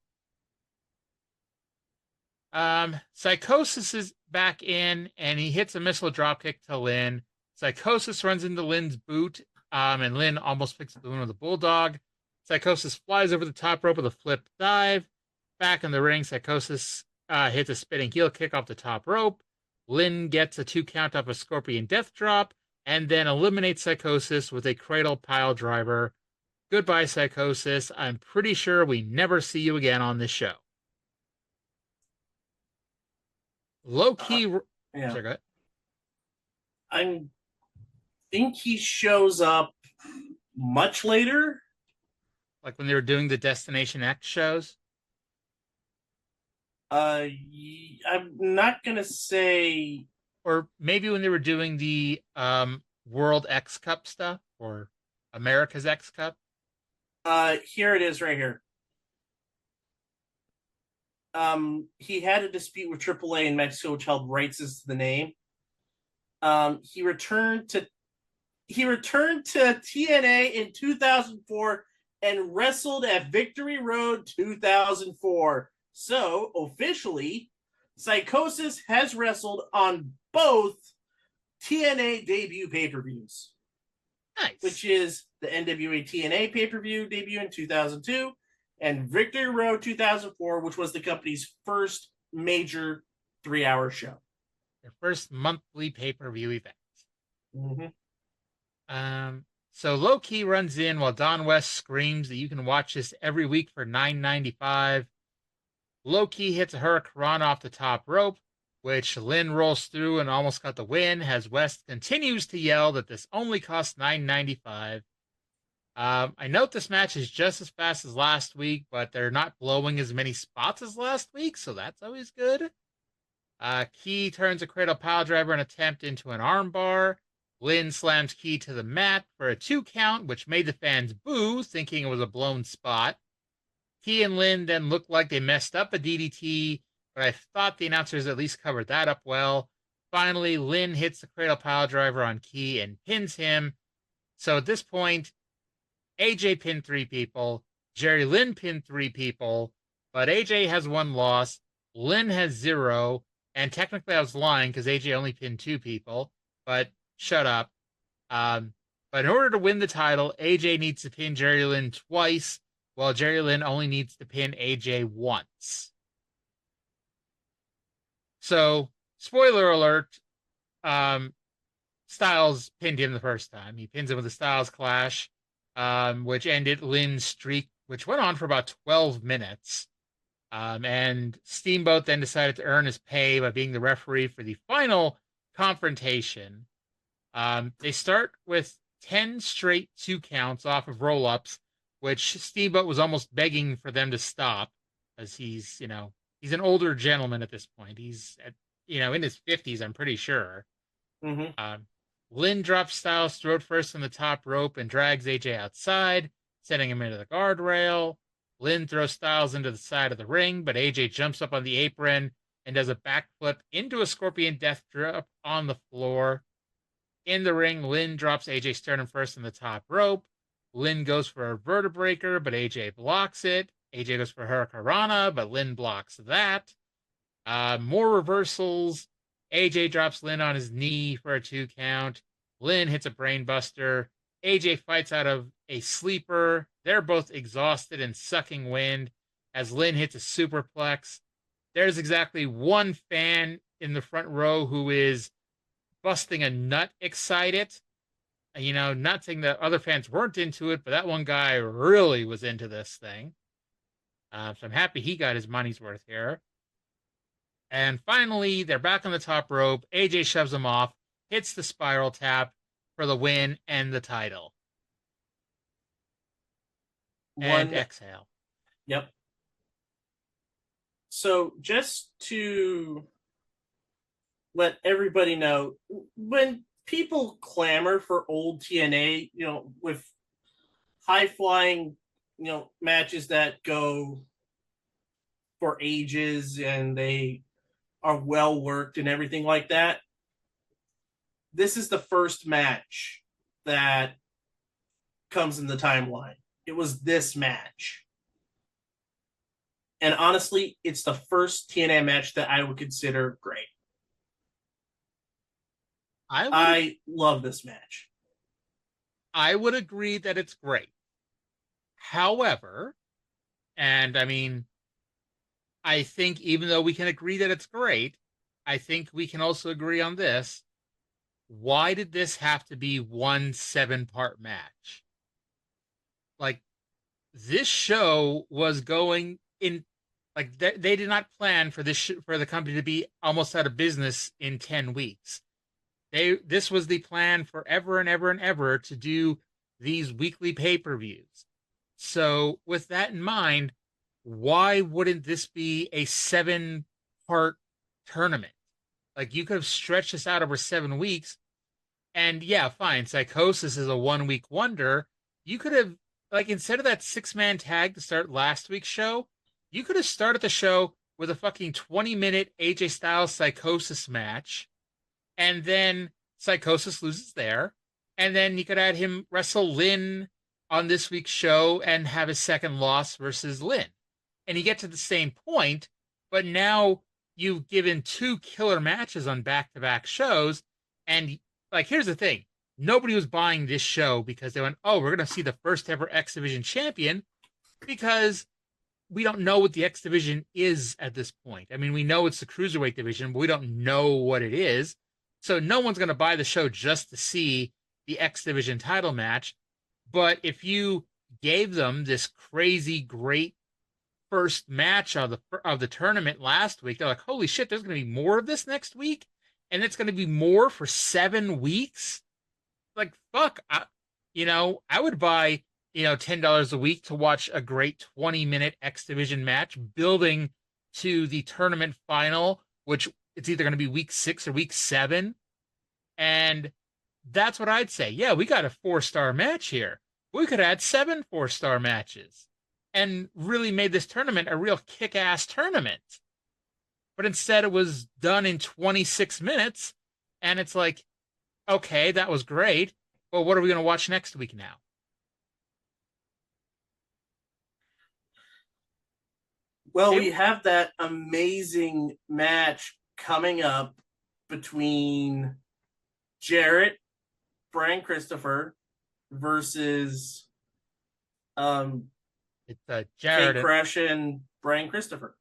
Psychosis is back in, and he hits a missile dropkick to Lynn. Psychosis runs into Lynn's boot, and Lynn almost picks up the win with a bulldog. Psychosis flies over the top rope with a flip dive. Back in the ring, Psychosis hits a spinning heel kick off the top rope. Lynn gets a 2 count off a Scorpion Death Drop, and then eliminates Psychosis with a cradle pile driver. Goodbye, Psychosis. I'm pretty sure we never see you again on this show. Low Key. Yeah. Sorry, go ahead. I think he shows up much later. Like when they were doing the Destination X shows? I'm not going to say... Or maybe when they were doing the World X Cup stuff, or America's X Cup. Here it is right here. He had a dispute with AAA in Mexico, which held rights to the name. He returned to TNA in 2004 and wrestled at Victory Road 2004. So, officially, Psychosis has wrestled on both TNA debut pay-per-views. Nice. Which is the NWA TNA pay-per-view debut in 2002 and Victory Road 2004, which was the company's first major 3-hour show. Their first monthly pay-per-view event. Mm-hmm. So Low Key runs in while Don West screams that you can watch this every week for $9.95. Low Key hits a Hurricanrana off the top rope, which Lynn rolls through and almost got the win, as West continues to yell that this only costs $9.95. I note this match is just as fast as last week, but they're not blowing as many spots as last week, so that's always good. Key turns a cradle pile driver and attempt into an armbar. Lynn slams Key to the mat for a 2 count, which made the fans boo, thinking it was a blown spot. Key and Lynn then looked like they messed up a DDT, but I thought the announcers at least covered that up well. Finally, Lynn hits the cradle pile driver on Key and pins him. So at this point, AJ pinned 3 people, Jerry Lynn pinned 3 people, but AJ has 1 loss, Lynn has 0, and technically I was lying because AJ only pinned 2 people, but shut up. But in order to win the title, AJ needs to pin Jerry Lynn twice, while Jerry Lynn only needs to pin AJ once. So, spoiler alert, Styles pinned him the first time. He pins him with a Styles Clash, which ended Lynn's streak, which went on for about 12 minutes. And Steamboat then decided to earn his pay by being the referee for the final confrontation. They start with 10 straight 2 counts off of roll-ups, which Steamboat was almost begging for them to stop, as he's an older gentleman at this point. He's in his 50s, I'm pretty sure. Mm-hmm. Lynn drops Styles' throat first on the top rope and drags AJ outside, sending him into the guardrail. Lynn throws Styles into the side of the ring, but AJ jumps up on the apron and does a backflip into a scorpion death drop on the floor. In the ring, Lynn drops AJ sternum first on the top rope. Lynn goes for a vertebreaker, but AJ blocks it. AJ goes for Hurricanrana, but Lynn blocks that. More reversals. AJ drops Lynn on his knee for a 2 count. Lynn hits a brainbuster. AJ fights out of a sleeper. They're both exhausted and sucking wind as Lynn hits a superplex. There's exactly 1 fan in the front row who is busting a nut excited. Not saying that other fans weren't into it, but that one guy really was into this thing. So I'm happy he got his money's worth here. And finally, they're back on the top rope. AJ shoves him off, hits the spiral tap for the win and the title. And exhale. Yep. So just to let everybody know, when people clamor for old TNA, with high-flying, matches that go for ages and they are well-worked and everything like that, this is the first match that comes in the timeline. It was this match. And honestly, it's the first TNA match that I would consider great. I love this match. I would agree that it's great. However, and I mean, I think even though we can agree that it's great, I think we can also agree on this. Why did this have to be 1 7-part match? Like, this show was going in, like, they did not plan for this for the company to be almost out of business in 10 weeks. This was the plan forever and ever and ever to do these weekly pay-per-views. So with that in mind, why wouldn't this be a 7-part tournament? Like, you could have stretched this out over 7 weeks. And yeah, fine, Psychosis is a 1-week wonder. You could have, like, instead of that 6-man tag to start last week's show, you could have started the show with a fucking 20-minute AJ Styles Psychosis match. And then Psychosis loses there. And then you could add him wrestle Lynn on this week's show and have his second loss versus Lynn. And you get to the same point, but now you've given 2 killer matches on back-to-back shows. And, like, here's the thing. Nobody was buying this show because they went, oh, we're going to see the first ever X Division champion, because we don't know what the X Division is at this point. I mean, we know it's the Cruiserweight division, but we don't know what it is. So no one's going to buy the show just to see the X Division title match. But if you gave them this crazy great first match of the tournament last week, they're like, holy shit, there's going to be more of this next week? And it's going to be more for 7 weeks? Like, fuck. I would buy, $10 a week to watch a great 20-minute X Division match building to the tournament final, which it's either going to be week 6 or week 7. And that's what I'd say. Yeah, we got a 4-star match here. We could add 7 4-star matches and really made this tournament a real kick-ass tournament. But instead it was done in 26 minutes. And it's like, okay, that was great. Well, what are we going to watch next week now? Well, we have that amazing match coming up between Jarrett, Brian Christopher versus it's Jarrett K-Krush and Brian Christopher.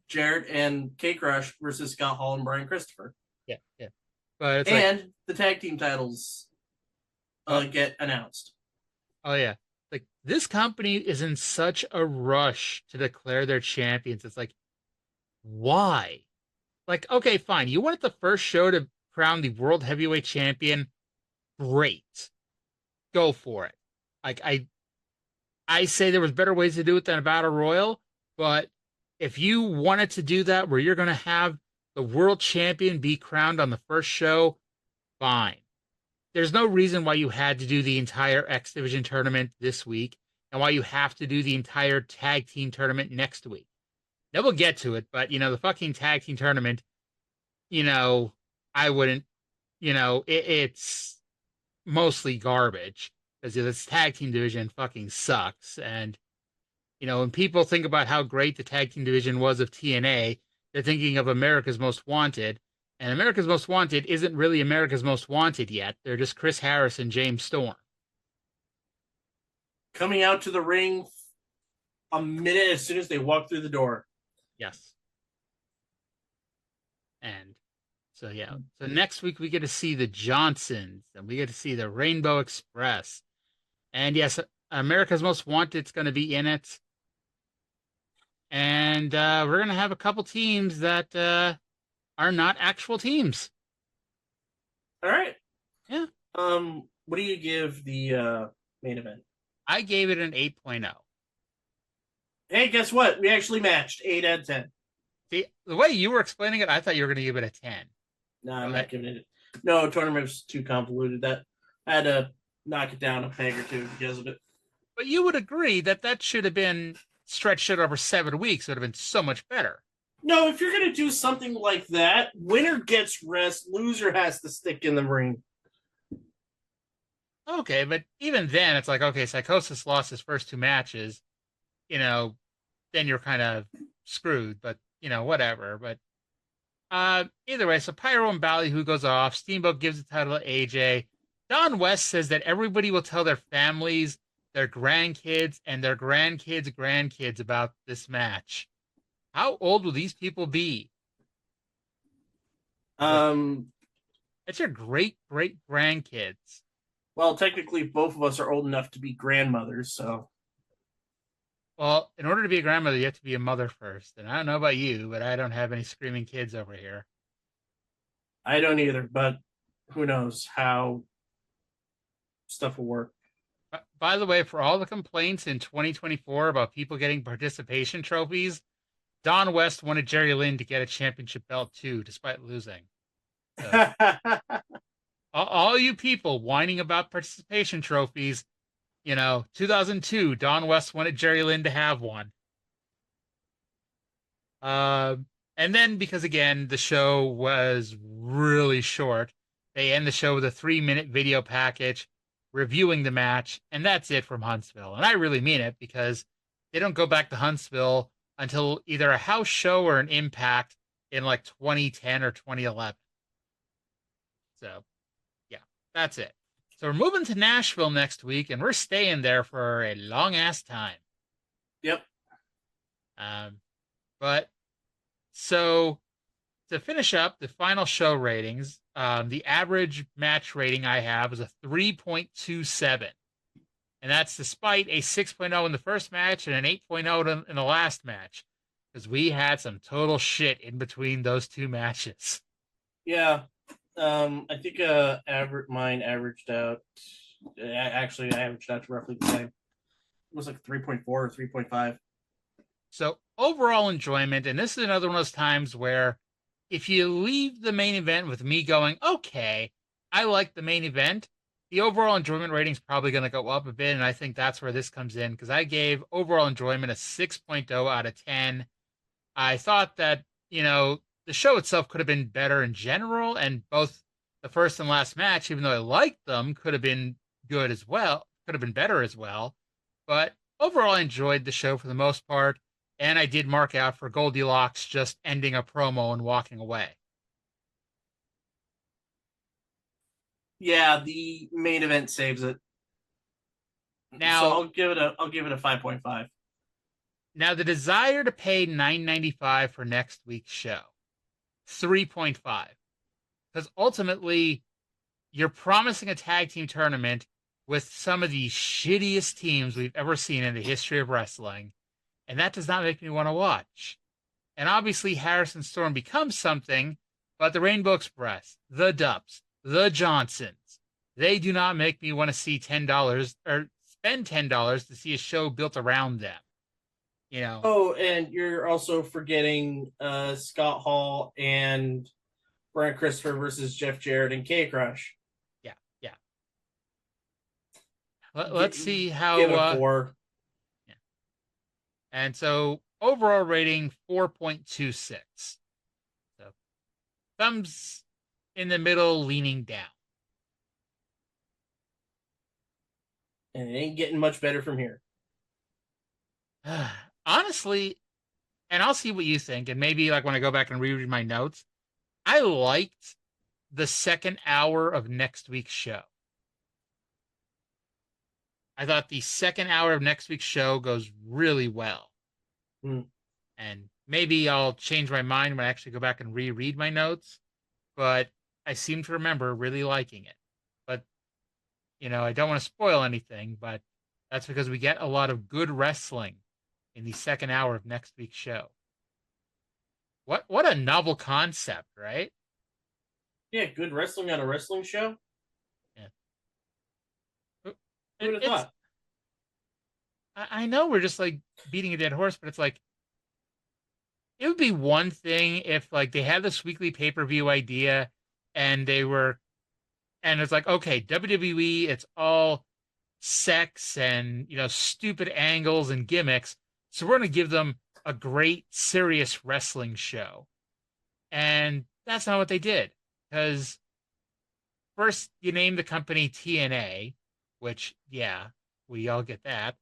Jarrett and K-Krush versus Scott Hall and Brian Christopher. Yeah. But it's the tag team titles get announced. Oh yeah. Like, this company is in such a rush to declare their champions. It's like, why? Like, okay, fine. You wanted the first show to crown the world heavyweight champion. Great. Go for it. Like, I say there was better ways to do it than a battle royal, but if you wanted to do that where you're going to have the world champion be crowned on the first show, fine. There's no reason why you had to do the entire X Division tournament this week and why you have to do the entire tag team tournament next week. Now we'll get to it, but, the fucking tag team tournament, I wouldn't, it's mostly garbage because this tag team division fucking sucks. And, when people think about how great the tag team division was of TNA, they're thinking of America's Most Wanted. And America's Most Wanted isn't really America's Most Wanted yet. They're just Chris Harris and James Storm. Coming out to the ring a minute as soon as they walk through the door. Yes. And so, yeah. So next week we get to see the Johnsons and we get to see the Rainbow Express. And yes, America's Most Wanted's going to be in it. And we're going to have a couple teams that are not actual teams. All right. Yeah. What do you give the main event? I gave it an 8.0. Hey, guess what? We actually matched 8 out of 10. See, the way you were explaining it, I thought you were going to give it a 10. No, I'm not giving it. No, tournament was too convoluted. That I had to knock it down a peg or two because of it. But you would agree that should have been stretched out over 7 weeks. It would have been so much better. No, if you're going to do something like that, winner gets rest, loser has to stick in the ring. Okay, but even then, it's like, okay, Psychosis lost his first 2 matches. Then you're kind of screwed, but, whatever. But either way, so Pyro and Ballyhoo goes off. Steamboat gives the title to AJ. Don West says that everybody will tell their families, their grandkids, and their grandkids' about this match. How old will these people be? It's your great grandkids. Well, technically, both of us are old enough to be grandmothers, so. Well, in order to be a grandmother, you have to be a mother first. And I don't know about you, but I don't have any screaming kids over here. I don't either, but who knows how stuff will work. By the way, for all the complaints in 2024 about people getting participation trophies, Don West wanted Jerry Lynn to get a championship belt too, despite losing. So, all you people whining about participation trophies, 2002, Don West wanted Jerry Lynn to have one. And then, because again, the show was really short, they end the show with a 3-minute video package reviewing the match, and that's it from Huntsville. And I really mean it because they don't go back to Huntsville until either a house show or an Impact in like 2010 or 2011. So, yeah, that's it. So we're moving to Nashville next week, and we're staying there for a long-ass time. Yep. But, so, to finish up the final show ratings, the average match rating I have is a 3.27. And that's despite a 6.0 in the first match and an 8.0 in the last match. Because we had some total shit in between those 2 matches. Yeah. I think mine averaged out. Actually, I averaged out to roughly the same. It was like 3.4 or 3.5. So overall enjoyment, and this is another one of those times where if you leave the main event with me going, okay, I like the main event, the overall enjoyment rating is probably going to go up a bit, and I think that's where this comes in, because I gave overall enjoyment a 6.0 out of 10. I thought that, the show itself could have been better in general, and both the first and last match, even though I liked them, could have been good as well, could have been better as well. But overall, I enjoyed the show for the most part, and I did mark out for Goldilocks just ending a promo and walking away. Yeah, the main event saves it. Now, so I'll give it a 5.5. Now the desire to pay $9.95 for next week's show, 3.5, because ultimately you're promising a tag team tournament with some of the shittiest teams we've ever seen in the history of wrestling, and that does not make me want to watch. And obviously Harrison Storm becomes something, but the Rainbow Express, the Dubs, the Johnsons, they do not make me want to see $10 or spend $10 to see a show built around them. Oh, and you're also forgetting Scott Hall and Brian Christopher versus Jeff Jarrett and K-Krush. Yeah. Let's see how. Give it a 4. Yeah. And so overall rating 4.26. So thumbs in the middle, leaning down. And it ain't getting much better from here. Honestly, and I'll see what you think, and maybe like when I go back and reread my notes, I liked the second hour of next week's show. I thought the second hour of next week's show goes really well. And maybe I'll change my mind when I actually go back and reread my notes, but I seem to remember really liking it. But, I don't want to spoil anything, but that's because we get a lot of good wrestling in the second hour of next week's show. What a novel concept, right? Yeah, good wrestling on a wrestling show. Yeah. Who would have thought? I know we're just like beating a dead horse, but it's like it would be one thing if like they had this weekly pay-per-view idea and it's like, okay, WWE, it's all sex and stupid angles and gimmicks. So we're going to give them a great, serious wrestling show. And that's not what they did. Because first, you name the company TNA, which, yeah, we all get that.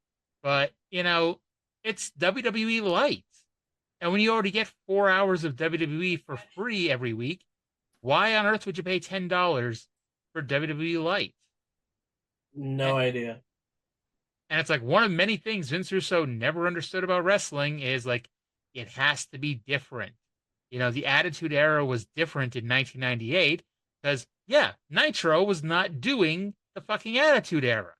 But, it's WWE Light. And when you already get 4 hours of WWE for free every week, why on earth would you pay $10 for WWE Light? No idea. And it's like one of many things Vince Russo never understood about wrestling is like, it has to be different. The Attitude Era was different in 1998 because, yeah, Nitro was not doing the fucking Attitude Era.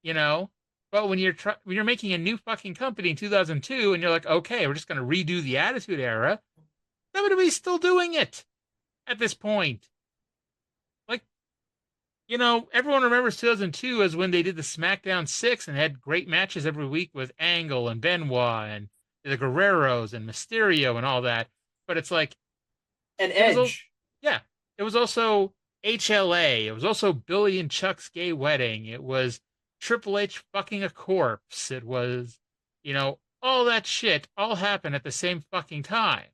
But when you're making a new fucking company in 2002 and you're like, okay, we're just going to redo the Attitude Era, WWE's still doing it at this point. Everyone remembers 2002 as when they did the SmackDown 6 and had great matches every week with Angle and Benoit and the Guerreros and Mysterio and all that. But it's like... And Edge. It was also HLA. It was also Billy and Chuck's gay wedding. It was Triple H fucking a corpse. It was, all that shit all happened at the same fucking time.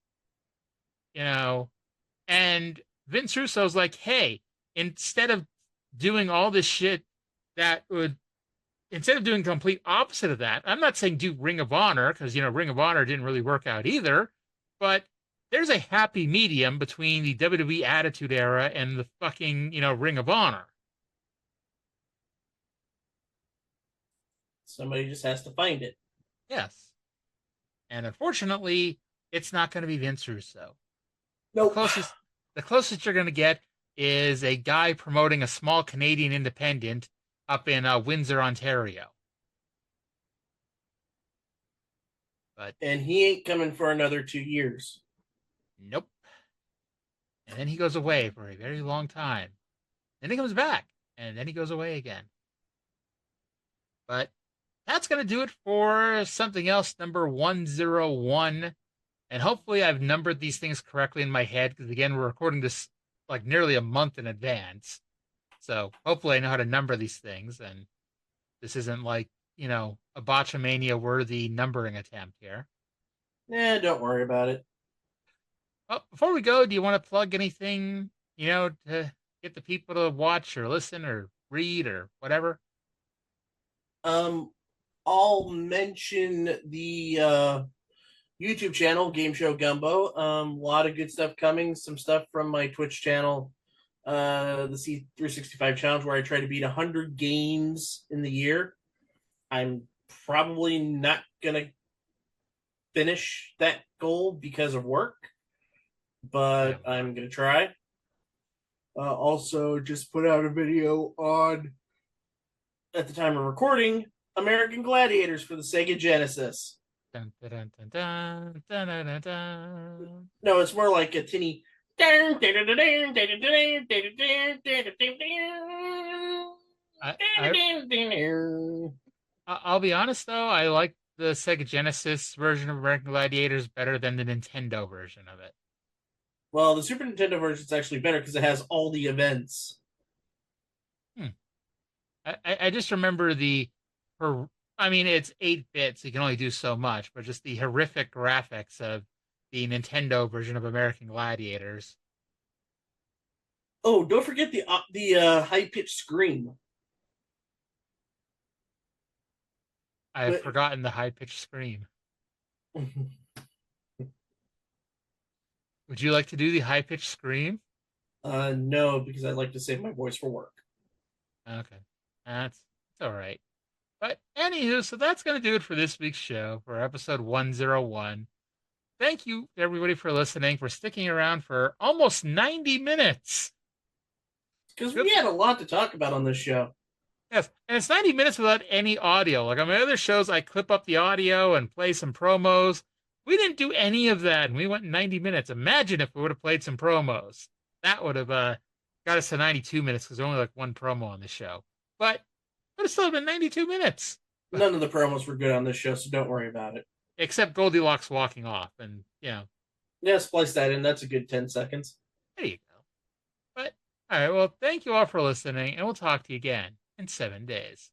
And Vince Russo's like, hey, instead of doing all this shit instead of doing complete opposite of that, I'm not saying do Ring of Honor, because, Ring of Honor didn't really work out either, but there's a happy medium between the WWE Attitude Era and the fucking, Ring of Honor. Somebody just has to find it. Yes. And unfortunately, it's not going to be Vince Russo. Nope. The closest you're going to get is a guy promoting a small Canadian independent up in Windsor, Ontario. And he ain't coming for another 2 years. Nope. And then he goes away for a very long time. Then he comes back, and then he goes away again. But that's going to do it for Something Else number 101. And hopefully I've numbered these things correctly in my head, because again, we're recording this like nearly a month in advance. So hopefully I know how to number these things, and this isn't like, a Botchamania worthy numbering attempt here. Don't worry about it. Well, before we go, do you want to plug anything, to get the people to watch or listen or read or whatever? I'll mention the YouTube channel, Game Show Gumbo. A lot of good stuff coming. Some stuff from my Twitch channel, the C365 Challenge, where I try to beat 100 games in the year. I'm probably not going to finish that goal because of work, but I'm going to try. Also, just put out a video on, at the time of recording, American Gladiators for the Sega Genesis. Dun, dun, dun, dun, dun, dun, dun, dun. No, it's more like a tinny. I'll be honest though, I like the Sega Genesis version of American Gladiators better than the Nintendo version of it. Well, the Super Nintendo version is actually better because it has all the events. I just remember it's 8-bit, so you can only do so much, but just the horrific graphics of the Nintendo version of American Gladiators. Oh, don't forget the high-pitched scream. I've forgotten the high-pitched scream. Would you like to do the high-pitched scream? No, because I'd like to save my voice for work. Okay. That's all right. But anywho, so that's going to do it for this week's show, for episode 101. Thank you, everybody, for listening, for sticking around for almost 90 minutes. Because we had a lot to talk about on this show. Yes, and it's 90 minutes without any audio. Like on my other shows, I clip up the audio and play some promos. We didn't do any of that, and we went 90 minutes. Imagine if we would have played some promos. That would have got us to 92 minutes, because there's only like one promo on the show. But it would have still been 92 minutes. None of the promos were good on this show, so don't worry about it. Except Goldilocks walking off, and, Yeah, splice that in. That's a good 10 seconds. There you go. But, all right, well, thank you all for listening, and we'll talk to you again in 7 days.